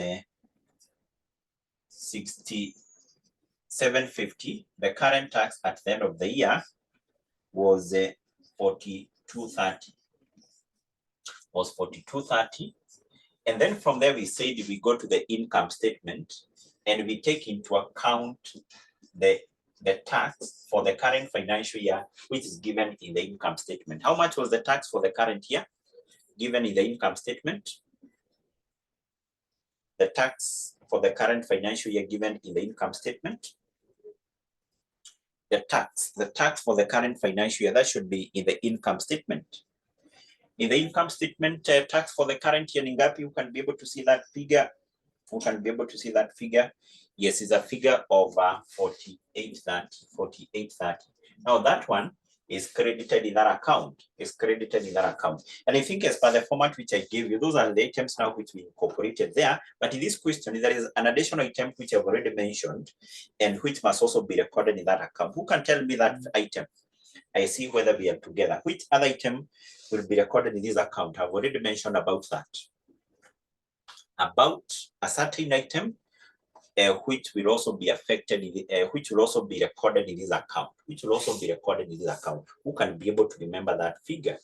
67.50. The current tax at the end of the year was 42.30. Was 42.30. And then from there we said we go to the income statement and we take into account the tax for the current financial year, which is given in the income statement. How much was the tax for the current year given in the income statement? The tax for the current financial year given in the income statement. The tax for the current financial year, that should be in the income statement. In the income statement, tax for the current year, Ningapi, you can be able to see that figure. Who can be able to see that figure? Yes, it's a figure of 48.30. Now that one is credited in that account. And I think as per the format which I gave you, those are the items now which we incorporated there. But in this question, there is an additional item which I've already mentioned and which must also be recorded in that account. Who can tell me that item? I see whether we are together. Which other item will be recorded in this account? I've already mentioned about that. About a certain item which will also be affected, which will also be recorded in this account. Who can be able to remember that figure?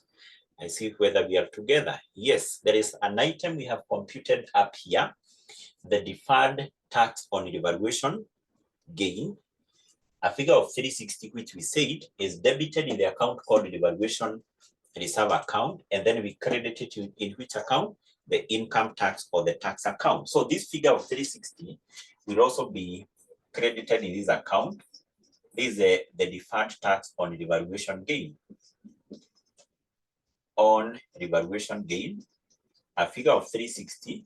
I see whether we are together. Yes, there is an item we have computed up here, the deferred tax on revaluation gain, a figure of 360, which we said is debited in the account called revaluation reserve account, and then we credit it in which account? The income tax or the tax account. So this figure of 360 will also be credited in this account. This is the deferred tax on revaluation gain. On revaluation gain, a figure of 360,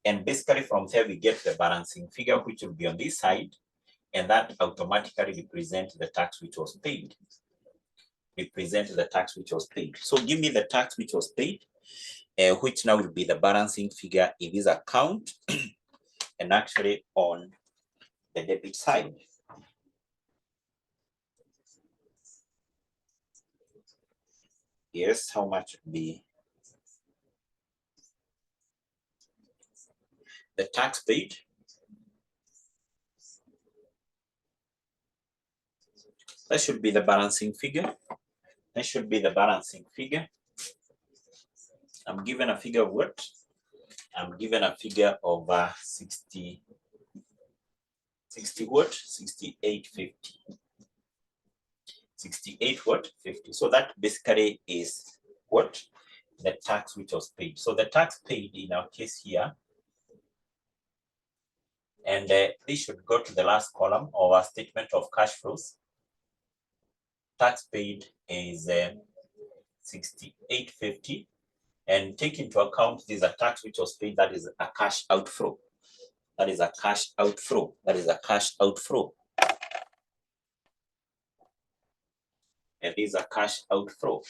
and basically from there we get the balancing figure which will be on this side, and that automatically represents the tax which was paid. So give me the tax which was paid, which now will be the balancing figure in this account and actually on the debit side. Yes, how much would be the tax paid? That should be the balancing figure. That should be the balancing figure. I'm given a figure of what? I'm given a figure of 60 what? 68.50. 68 what? 50. So that basically is what? The tax which was paid. So the tax paid in our case here, and this should go to the last column of our statement of cash flows. Tax paid is 68.50, and take into account this is a tax which was paid, that is a cash outflow. That is a cash outflow. That is a cash outflow. And this is a cash outflow.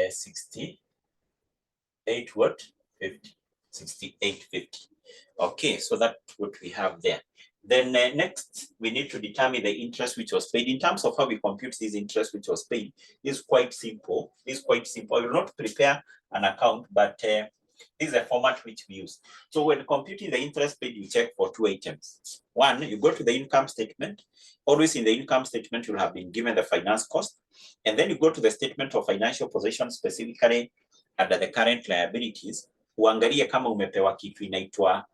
68 what? 50. 68.50. Okay, so that's what we have there. Then next, we need to determine the interest which was paid. In terms of how we compute this interest which was paid, is quite simple. It's quite simple. I will not prepare an account, but this is a format which we use. So when computing the interest paid, you check for two items. One, you go to the income statement. Always in the income statement, you'll have been given the finance cost. And then you go to the statement of financial position, specifically under the current liabilities. Uangalie kama umepewa kitu inaitwa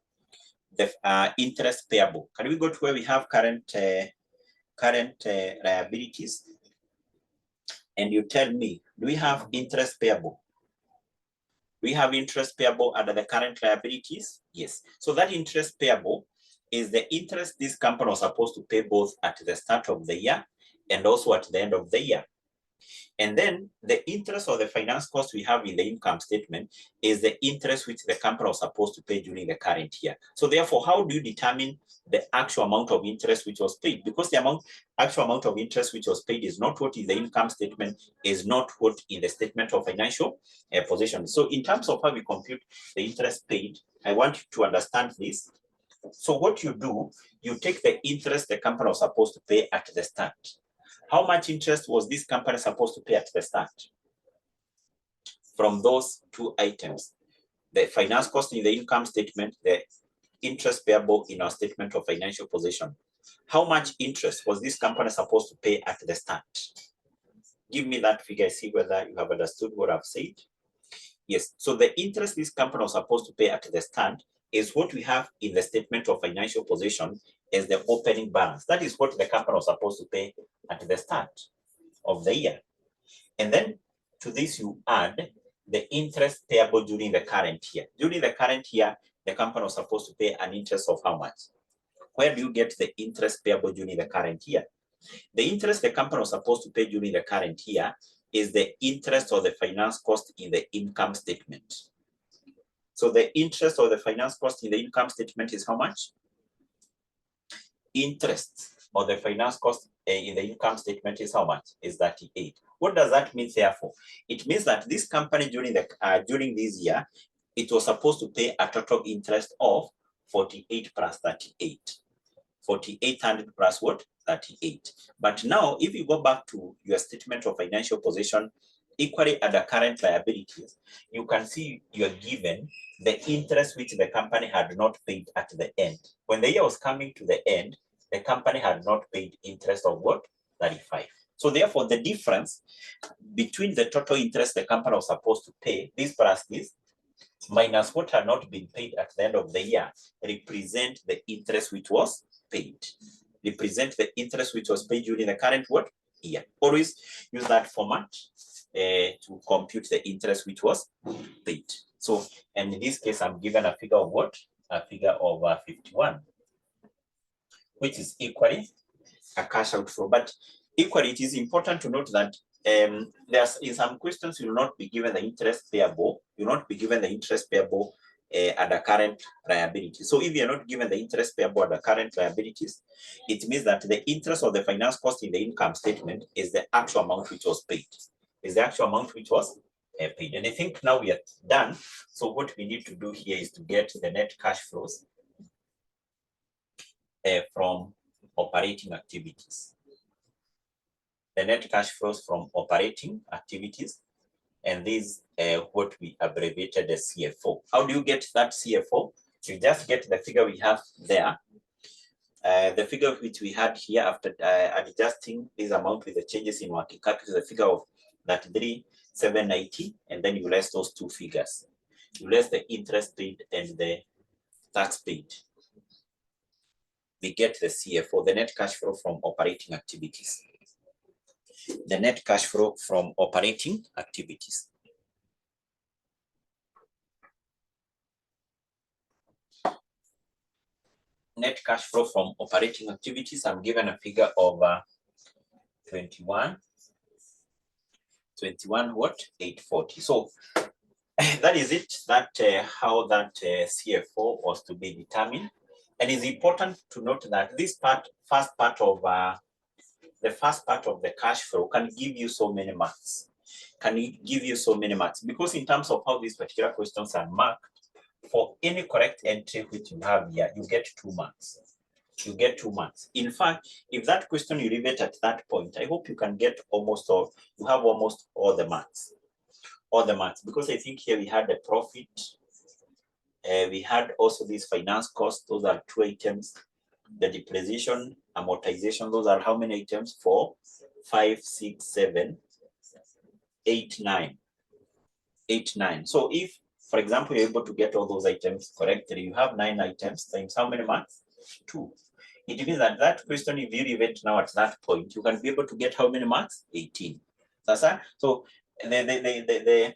the interest payable. Can we go to where we have current liabilities, and you tell me, do we have interest payable? We have interest payable under the current liabilities? Yes. So that interest payable is the interest this company was supposed to pay both at the start of the year and also at the end of the year. And then the interest or the finance cost we have in the income statement is the interest which the company was supposed to pay during the current year. So therefore, how do you determine the actual amount of interest which was paid? Because the actual amount of interest which was paid is not what in the income statement, is not what in the statement of financial position. So in terms of how we compute the interest paid, I want you to understand this. So what you do, you take the interest the company was supposed to pay at the start. How much interest was this company supposed to pay at the start? From those two items, the finance cost in the income statement, the interest payable in our statement of financial position. How much interest was this company supposed to pay at the start? Give me that figure, see whether you have understood what I've said. Yes, so the interest this company was supposed to pay at the start is what we have in the statement of financial position as the opening balance. That is what the company was supposed to pay at the start of the year. And then to this, you add the interest payable during the current year. During the current year, the company was supposed to pay an interest of how much? Where do you get the interest payable during the current year? The interest the company was supposed to pay during the current year is the interest or the finance cost in the income statement. So the interest or the finance cost in the income statement is how much? Interest or the finance cost in the income statement is how much? Is 38. What does that mean, therefore? It means that this company during this year, it was supposed to pay a total interest of 48 plus 38. 4,800 plus what? 38. But now, if you go back to your statement of financial position, equally at the current liabilities, you can see you're given the interest which the company had not paid at the end. When the year was coming to the end, the company had not paid interest of what? 35. So therefore, the difference between the total interest the company was supposed to pay, this plus this, minus what had not been paid at the end of the year, represent the interest which was paid. Represent the interest which was paid during the current what? Year. Always use that format to compute the interest which was paid. So, and in this case, I'm given a figure of what? A figure of 51, which is equally a cash outflow. But equally, it is important to note that there's in some questions you will not be given the interest payable. You will not be given the interest payable at the current liability. So if you're not given the interest payable at the current liabilities, it means that the interest or the finance cost in the income statement is the actual amount which was paid. Is the actual amount which was paid. And I think now we are done. So what we need to do here is to get the net cash flows from operating activities. The net cash flows from operating activities, and this what we abbreviated as CFO. How do you get that CFO? You just get the figure we have there. The figure which we had here after adjusting this amount with the changes in working capital is a figure of 33,790, and then you less those two figures. You less the interest paid and the tax paid. We get the CFO, the net cash flow from operating activities. The net cash flow from operating activities. Net cash flow from operating activities, I'm given a figure of 21 what 840. So that is it, that how that CFO was to be determined. And it's important to note that this first part of the cash flow can give you so many marks. Because in terms of how these particular questions are marked, for any correct entry which you have here, you get 2 marks. You get 2 marks. In fact, if that question you leave it at that point, I hope you can get almost all the marks. All the marks, because I think here we had the profit. We had also these finance costs. Those are 2 items. The depreciation, amortization, those are how many items? 4, 5, 6, 7, 8, 9. 8, 9. So if, for example, you're able to get all those items correctly, you have 9 items times how many marks? 2. It means that that question, if you leave it now at that point, you can be able to get how many marks? 18. So the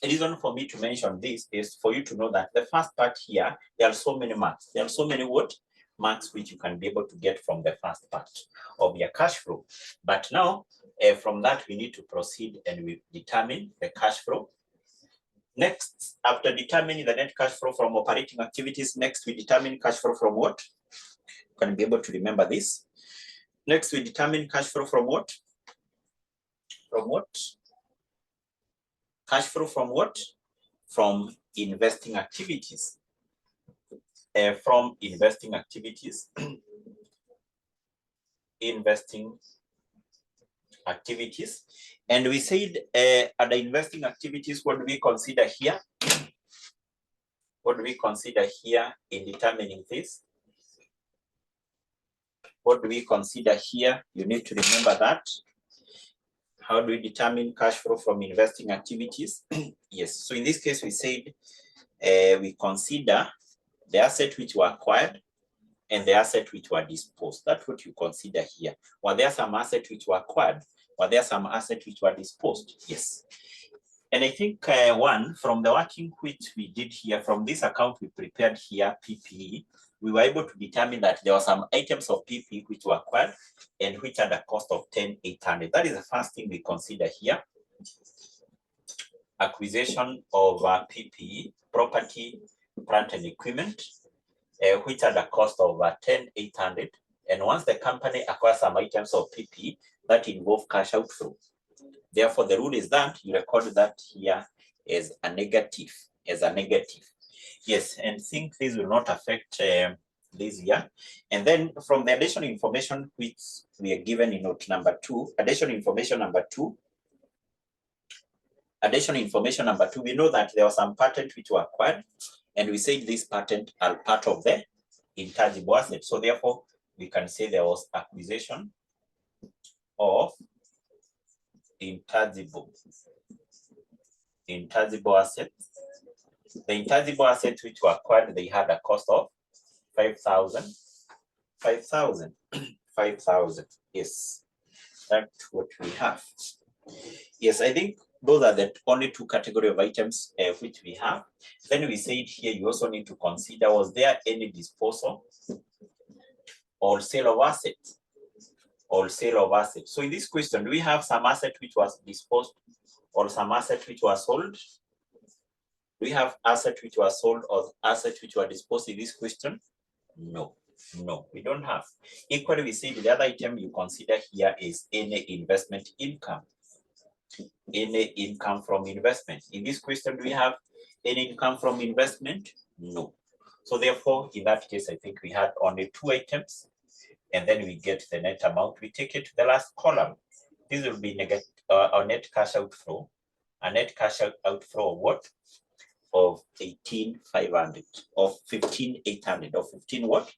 reason for me to mention this is for you to know that the first part here, there are so many marks. There are so many marks which you can be able to get from the first part of your cash flow. But now, from that, we need to proceed and we determine the cash flow. Next, after determining the net cash flow from operating activities, next we determine cash flow from what? You can be able to remember this. Next, we determine cash flow from what? From what? Cash flow from what? From investing activities. From investing activities. Investing activities. And we said under investing activities, what do we consider here? What do we consider here in determining this? What do we consider here? You need to remember that. How do we determine cash flow from investing activities? Yes, so in this case, we said we consider the asset which were acquired and the asset which were disposed. That's what you consider here. Were there some assets which were acquired? Were there some assets which were disposed? Yes. And I think one, from the working which we did here, from this account we prepared here, PPE, we were able to determine that there were some items of PPE which were acquired and which had a cost of 10,800. That is the first thing we consider here. Acquisition of PPE, property, plant and equipment, which had a cost of 10,800. And once the company acquires some items of PPE, that involve cash outflow. Therefore, the rule is that you record that here as a negative, Yes, and think this will not affect this year. And then from the additional information which we are given in note number 2, additional information number 2, we know that there was some patent which were acquired, and we said this patent are part of the intangible asset. So therefore, we can say there was acquisition of intangible assets. The intangible assets which were acquired, they had a cost of 5,000. 5,000. Yes, that's what we have. Yes, I think those are the only 2 categories of items which we have. Then we said here you also need to consider, was there any disposal or sale of assets? So in this question, do we have some asset which was disposed or some asset which was sold? Do we have asset which was sold or asset which were disposed in this question? No, we don't have. Equally, we say the other item you consider here is any investment income. Any income from investment. In this question, do we have any income from investment? No. So therefore, in that case, I think we had only 2 items, and then we get the net amount. We take it to the last column. This will be negative, our net cash outflow. A net cash outflow of what? Of 18,500, of 15,800, of 15 what?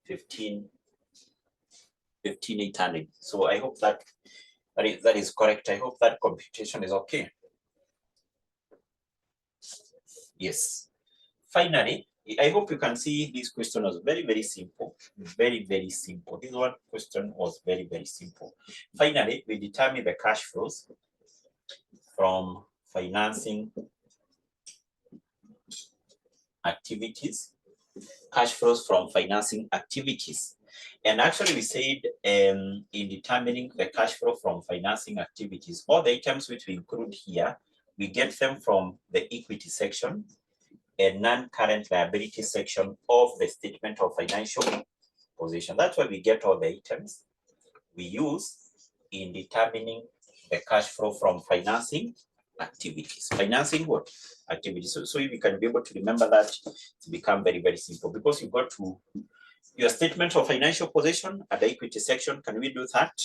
15,800. So I hope that is correct. I hope that computation is okay. Yes. Finally, I hope you can see this question was very, very simple. Very, very simple. This one question was very, very simple. Finally, we determine the cash flows from financing activities. Cash flows from financing activities. And actually, we said in determining the cash flow from financing activities, all the items which we include here, we get them from the equity section and non-current liability section of the statement of financial position. That's why we get all the items we use in determining the cash flow from financing activities. Financing what? Activities. So you can be able to remember that to become very, very simple, because you go to your statement of financial position at the equity section. Can we do that?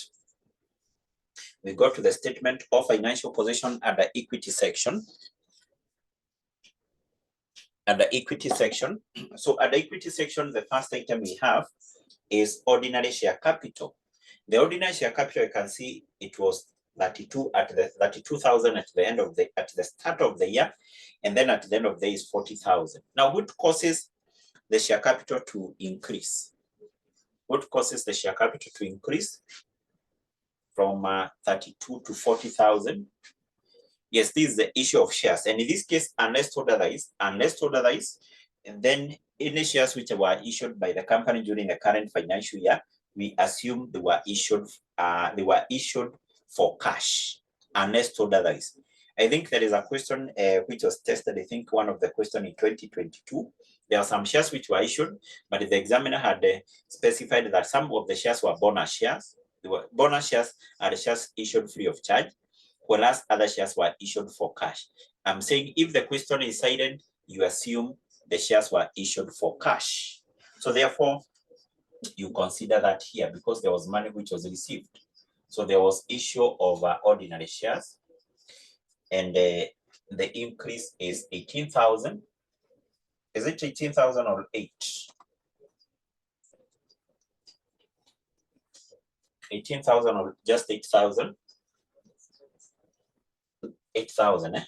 We go to the statement of financial position at the equity section. At the equity section. So at the equity section, the first item we have is ordinary share capital. The ordinary share capital, you can see it was 32,000 at the start of the year, and then at the end of the day is 40,000. Now, what causes the share capital to increase? What causes the share capital to increase from 32 to 40,000? Yes, this is the issue of shares, and in this case, unless told otherwise, and then any shares which were issued by the company during the current financial year, we assume they were issued for cash, unless told otherwise. I think there is a question which was tested. I think one of the questions in 2022. There are some shares which were issued, but the examiner had specified that some of the shares were bonus shares. Bonus shares are the shares issued free of charge, whereas other shares were issued for cash. I'm saying if the question is silent, you assume the shares were issued for cash. So therefore, you consider that here because there was money which was received. So there was issue of ordinary shares, and the increase is 18,000. Is it 18,000 or 8? 18,000 or just 8,000? 8,000, eh?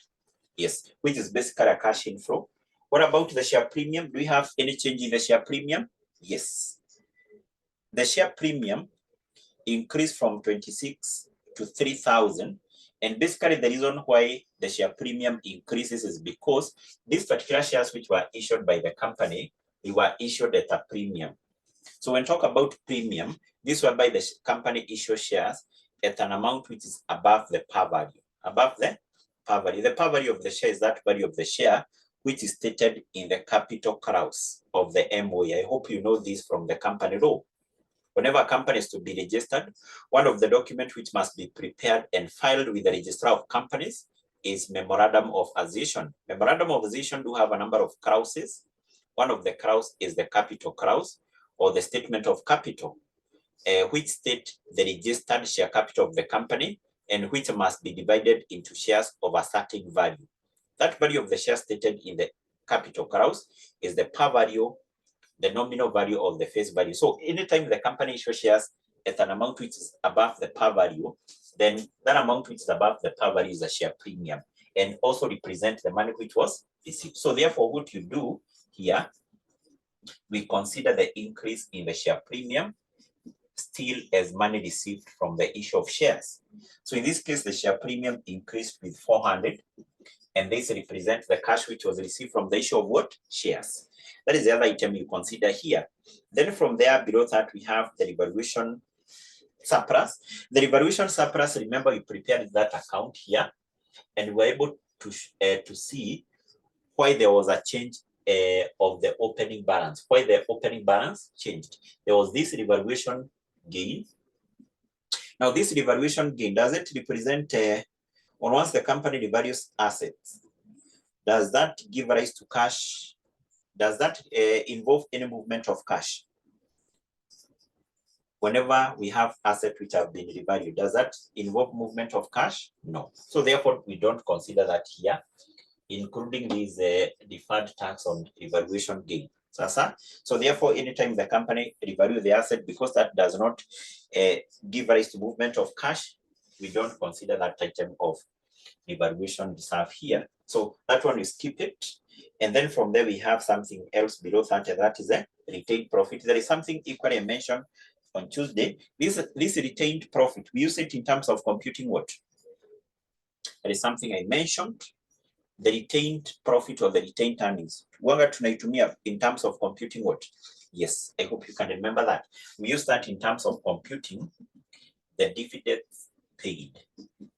Yes, which is basically a cash inflow. What about the share premium? Do we have any change in the share premium? Yes. The share premium increased from 26 to 3,000. And basically the reason why the share premium increases is because these particular shares which were issued by the company, they were issued at a premium. So when talk about premium, this whereby the company issues shares at an amount which is above the par value. Above the par value. The par value of the share is that value of the share which is stated in the capital clause of the MOE. I hope you know this from the company law. Whenever a company is to be registered, one of the documents which must be prepared and filed with the registrar of companies is memorandum of association. Memorandum of association do have a number of clauses. One of the clauses is the capital clause or the statement of capital, which state the registered share capital of the company and which must be divided into shares of a certain value. That value of the share stated in the capital clause is the par value, the nominal value of the face value. So anytime the company issues shares at an amount which is above the par value, then that amount which is above the par value is a share premium and also represent the money which was received. So therefore, what you do here, we consider the increase in the share premium still as money received from the issue of shares. So in this case, the share premium increased with 400, and this represents the cash which was received from the issue of what? Shares. That is the other item you consider here. Then from there, below that, we have the revaluation surplus. The revaluation surplus, remember, we prepared that account here, and we were able to see why there was a change of the opening balance. Why the opening balance changed. There was this revaluation gain. Now, this revaluation gain, does it represent, or once the company revalues assets, does that give rise to cash? Does that involve any movement of cash? Whenever we have assets which have been revalued, does that involve movement of cash? No. So therefore, we don't consider that here, including this deferred tax on revaluation gain. So therefore, anytime the company revalue the asset, because that does not give rise to movement of cash, we don't consider that item of revaluation reserve here. So that one, you skip it. And then from there, we have something else below that, and that is a retained profit. There is something equally I mentioned on Tuesday. This retained profit, we use it in terms of computing what? There is something I mentioned, the retained profit or the retained earnings. Wanga tunaitumia in terms of computing what? Yes, I hope you can remember that. We use that in terms of computing the dividends paid.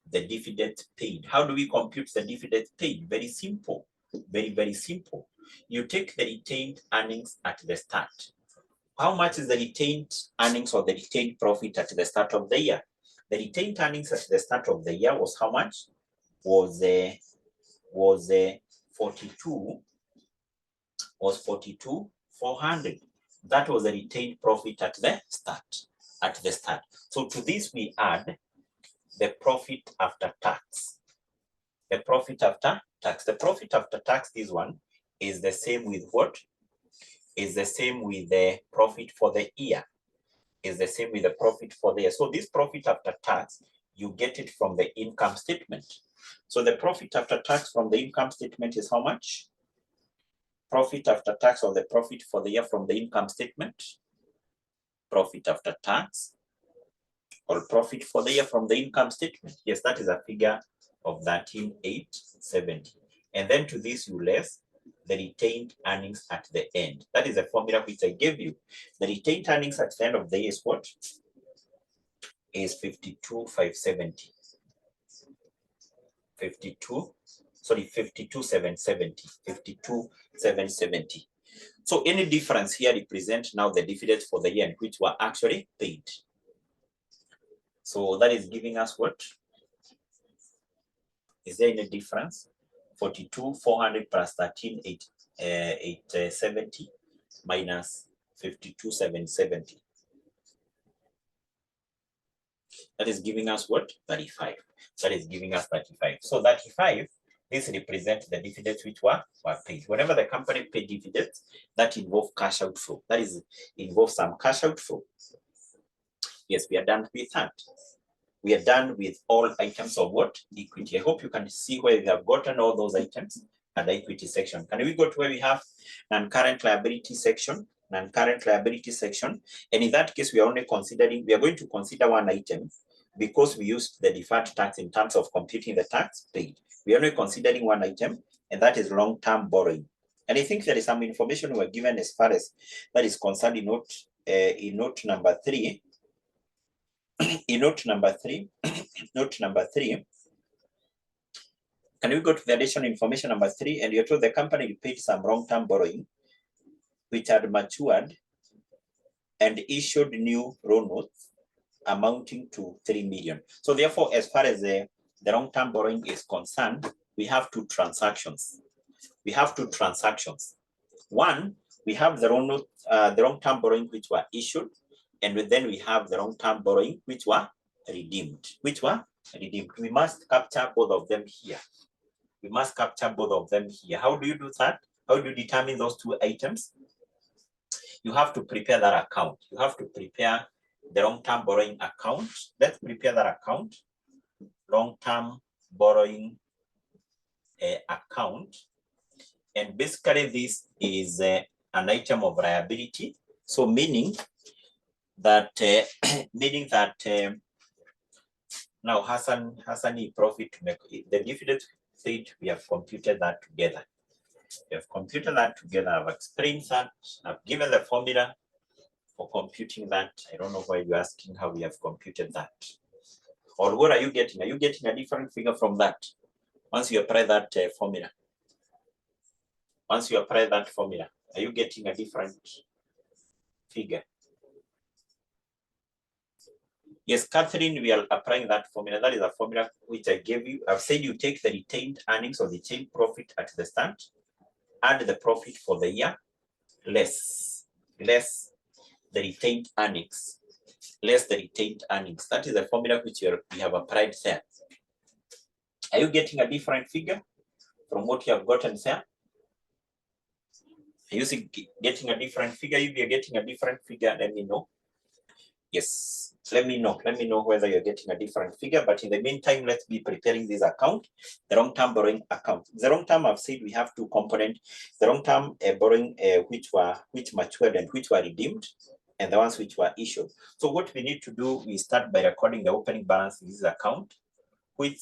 The dividends paid. How do we compute the dividends paid? Very simple. Very, very simple. You take the retained earnings at the start. How much is the retained earnings or the retained profit at the start of the year? The retained earnings at the start of the year was how much? Was 42,400. That was the retained profit at the start. So to this we add the profit after tax. The profit after tax. The profit after tax, this one is the same with what? Is the same with the profit for the year. Is the same with the profit for the year. So this profit after tax, you get it from the income statement. So the profit after tax from the income statement is how much? Profit after tax or the profit for the year from the income statement. Profit after tax or profit for the year from the income statement. Yes, that is a figure of 13,870. And then to this you less the retained earnings at the end. That is the formula which I gave you. The retained earnings at the end of the year is what? Is 52,570. 52,770. 52,770. So any difference here represents now the dividends for the year which were actually paid. So that is giving us what? Is there any difference? 42,400 plus 13,870 minus 52,770. That is giving us what? 35. That is giving us 35. So 35, this represents the dividends which were paid. Whenever the company paid dividends, that involves cash outflow. That is involves some cash outflow. Yes, we are done with that. We are done with all items of what? Equity. I hope you can see where we have gotten all those items at the equity section. Can we go to where we have non-current liability section? Non-current liability section. And in that case, we are only considering, we are going to consider one item because we used the deferred tax in terms of computing the tax paid. We are only considering one item, and that is long-term borrowing. And I think there is some information we were given as far as that is concerned in note number 3. In note number 3, can we go to the additional information number 3? And you're told the company repaid some long-term borrowing which had matured and issued new loan notes amounting to 3 million. So therefore, as far as the long-term borrowing is concerned, we have two transactions. One, we have the loan note, the long-term borrowing which were issued, and then we have the long-term borrowing which were redeemed. We must capture both of them here. How do you do that? How do you determine those two items? You have to prepare that account. You have to prepare the long-term borrowing account. Let's prepare that account. Long-term borrowing account. And basically this is an item of liability. So meaning that now Hassan profit, the dividend paid, we have computed that together. I've explained that. I've given the formula for computing that. I don't know why you're asking how we have computed that. Or what are you getting? Are you getting a different figure from that? Once you apply that formula. Are you getting a different figure? Yes, Catherine, we are applying that formula. That is a formula which I gave you. I've said you take the retained earnings or the retained profit at the start, add the profit for the year, less the retained earnings. That is the formula which we have applied there. Are you getting a different figure from what you have gotten there? Using getting a different figure. If you're getting a different figure, let me know. Yes, let me know. Let me know whether you're getting a different figure. But in the meantime, let's be preparing this account, the long-term borrowing account. The long-term, I've said we have two components: the long-term borrowing which matured and which were redeemed, and the ones which were issued. So what we need to do, we start by recording the opening balance in this account, which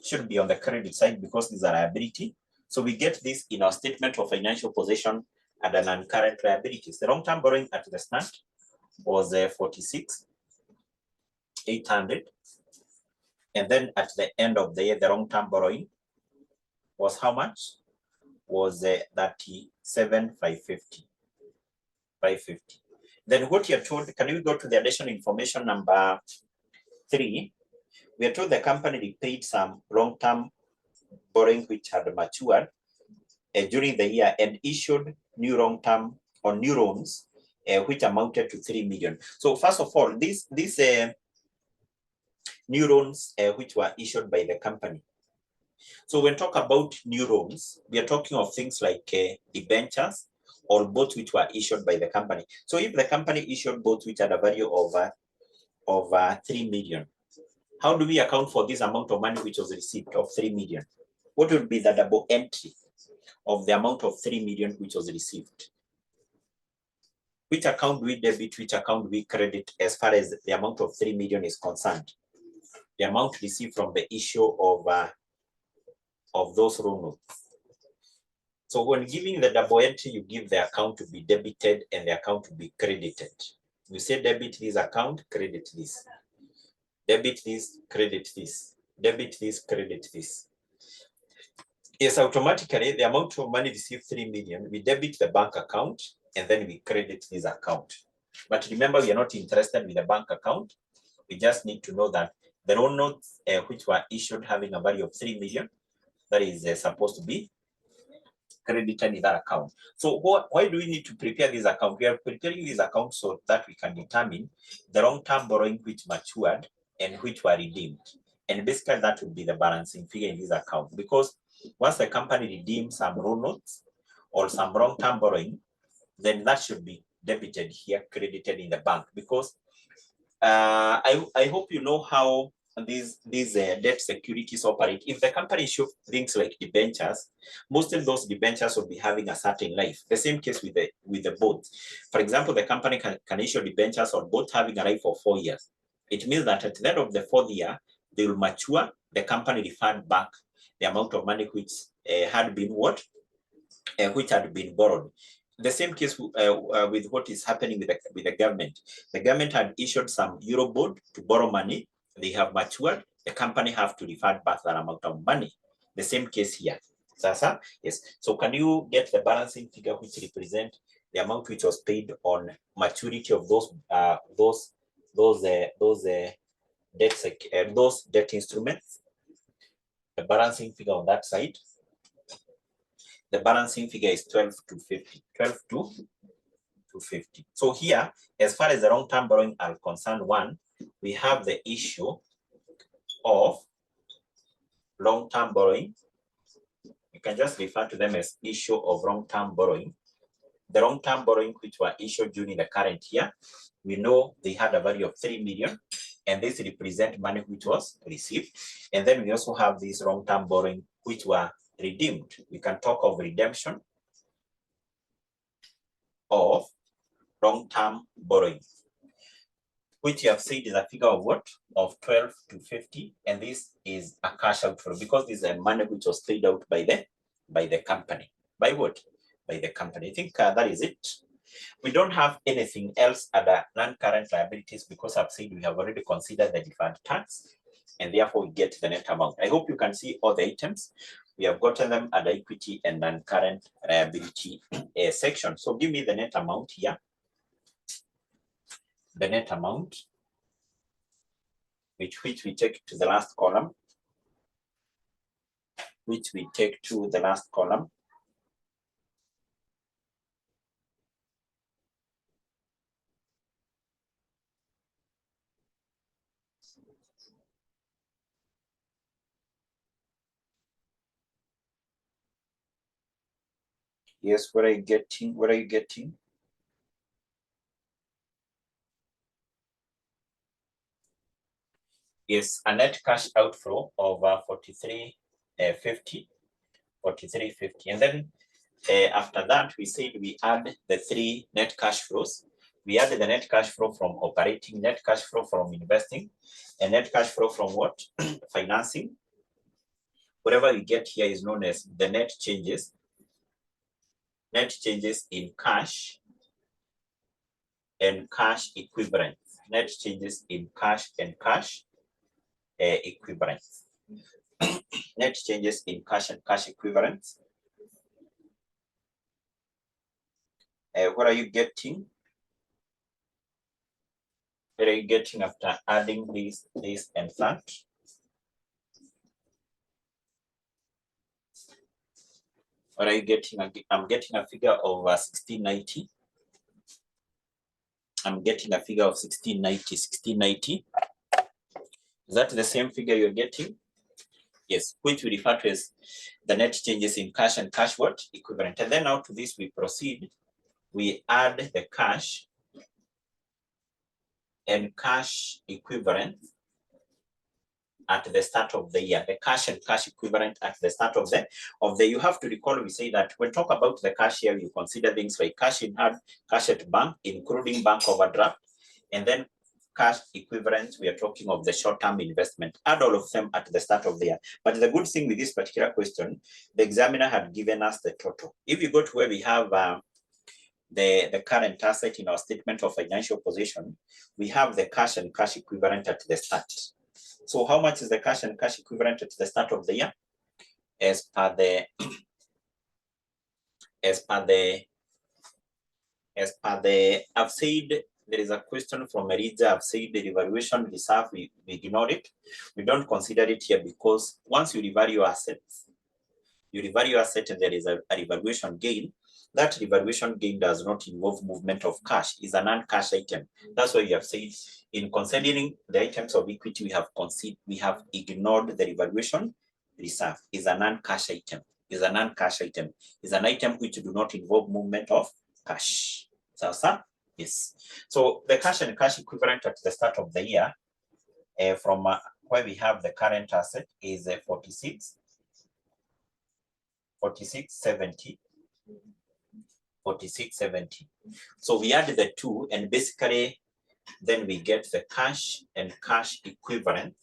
should be on the credit side because these are liability. So we get this in our statement of financial position and the non-current liabilities. The long-term borrowing at the start was 46,800, and then at the end of the year, the long-term borrowing was how much? Was 37,550. 550. Then what you're told, can we go to the additional information number 3? We are told the company repaid some long-term borrowing which had matured during the year and issued new long-term or new loans which amounted to 3 million. So first of all, these new loans which were issued by the company. So when talk about new loans, we are talking of things like debentures or bonds which were issued by the company. So if the company issued bonds which had a value of 3 million, how do we account for this amount of money which was received of 3 million? What would be the double entry of the amount of 3 million which was received? Which account do we debit, which account do we credit as far as the amount of 3 million is concerned? The amount received from the issue of those loan notes. So when giving the double entry, you give the account to be debited and the account to be credited. You say debit this account, credit this. Debit this, credit this. Debit this, credit this. Yes, automatically the amount of money received 3 million, we debit the bank account and then we credit this account. But remember, we are not interested with the bank account. We just need to know that the loan notes which were issued having a value of 3 million, that is supposed to be credited in that account. So why do we need to prepare this account? We are preparing this account so that we can determine the long-term borrowing which matured and which were redeemed. And basically that would be the balancing figure in this account, because once the company redeems some loan notes or some long-term borrowing, then that should be debited here, credited in the bank. Because I hope you know how these debt securities operate. If the company issue things like debentures, most of those debentures will be having a certain life. The same case with the bonds. For example, the company can issue debentures or bonds having a life of 4 years. It means that at the end of the 4th year, they will mature. The company refund back the amount of money which had been which had been borrowed. The same case with what is happening with the government. The government had issued some Eurobond to borrow money. They have matured. The company have to refund back that amount of money. The same case here. Sasa, yes. So can you get the balancing figure which represent the amount which was paid on maturity of those debt instruments? The balancing figure on that side. The balancing figure is 12 to 50. 12 to 50. So here, as far as the long-term borrowing are concerned, one, we have the issue of long-term borrowing. You can just refer to them as issue of long-term borrowing. The long-term borrowing which were issued during the current year, we know they had a value of 3 million, and this represent money which was received. And then we also have this long-term borrowing which were redeemed. We can talk of redemption of long-term borrowing, which you have said is a figure of what? Of 12 to 50. And this is a cash outflow because this is a money which was paid out by the company. By what? By the company. I think that is it. We don't have anything else other non-current liabilities because I've said we have already considered the deferred tax, and therefore we get the net amount. I hope you can see all the items. We have gotten them at the equity and non-current liability section. So give me the net amount here. The net amount, which we take to the last column, Yes, what are you getting? What are you getting? Yes, a net cash outflow of 43.50. And then after that, we said we add the 3 net cash flows. We added the net cash flow from operating, net cash flow from investing, and net cash flow from what? Financing. Whatever we get here is known as the net changes in cash and cash equivalents. Net changes in cash and cash equivalents. Net changes in cash and cash equivalents. What are you getting? What are you getting after adding this, and that? What are you getting? I'm getting a figure of 1690. I'm getting a figure of 1690. Is that the same figure you're getting? Yes, which we refer to as the net changes in cash and cash what? Equivalent. And then now to this we proceed. We add the cash and cash equivalent at the start of the year. The cash and cash equivalent at the start of the you have to recall, we say that when talk about the cash here, you consider things like cash in hand, cash at bank, including bank overdraft, and then cash equivalents, we are talking of the short-term investment. Add all of them at the start of the year. But the good thing with this particular question, the examiner had given us the total. If you go to where we have the current asset in our statement of financial position, we have the cash and cash equivalent at the start. So how much is the cash and cash equivalent at the start of the year? As per the I've said, there is a question from Marija. I've said the revaluation reserve, we ignored it. We don't consider it here because once you revalue assets, and there is a revaluation gain. That revaluation gain does not involve movement of cash, is a non-cash item. That's why you have said in considering the items of equity we have ignored the revaluation reserve. Is a non-cash item. Is an item which do not involve movement of cash. So, yes. So the cash and cash equivalent at the start of the year, from where we have the current asset is 4670. So we add the two, and basically then we get the cash and cash equivalent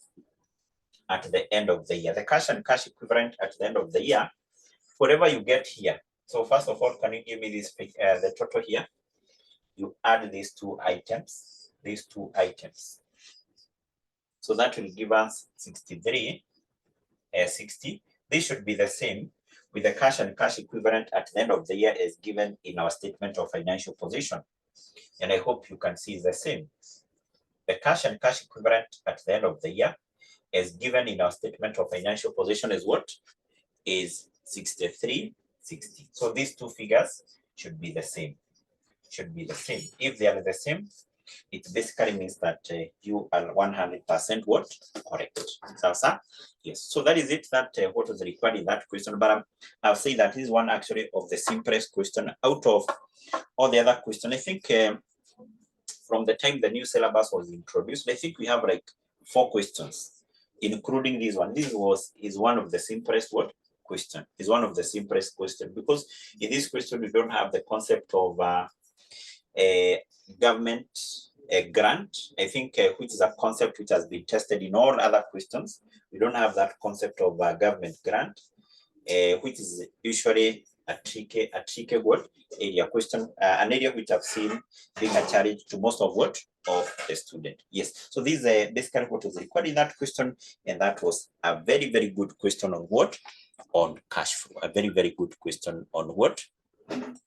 at the end of the year. The cash and cash equivalent at the end of the year, whatever you get here. So first of all, can you give me this the total here? You add these two items. So that will give us 63.60. This should be the same with the cash and cash equivalent at the end of the year as given in our statement of financial position. And I hope you can see the same. The cash and cash equivalent at the end of the year as given in our statement of financial position is what? Is 63.60. So these two figures should be the same. If they are the same, it basically means that you are 100% what? Correct. Yes. So that is it, that what was required in that question. But I'll say that is one actually of the simplest question out of all the other questions. I think from the time the new syllabus was introduced, I think we have like 4 questions, including this one. This is one of the simplest question. Is one of the simplest question, because in this question we don't have the concept of a government grant, I think, which is a concept which has been tested in all other questions. We don't have that concept of government grant, which is usually a tricky area question, an area which I've seen being a challenge to most of the student. Yes. So this is basically what was required in that question, and that was a very, very good question on on cash flow. A very, very good question on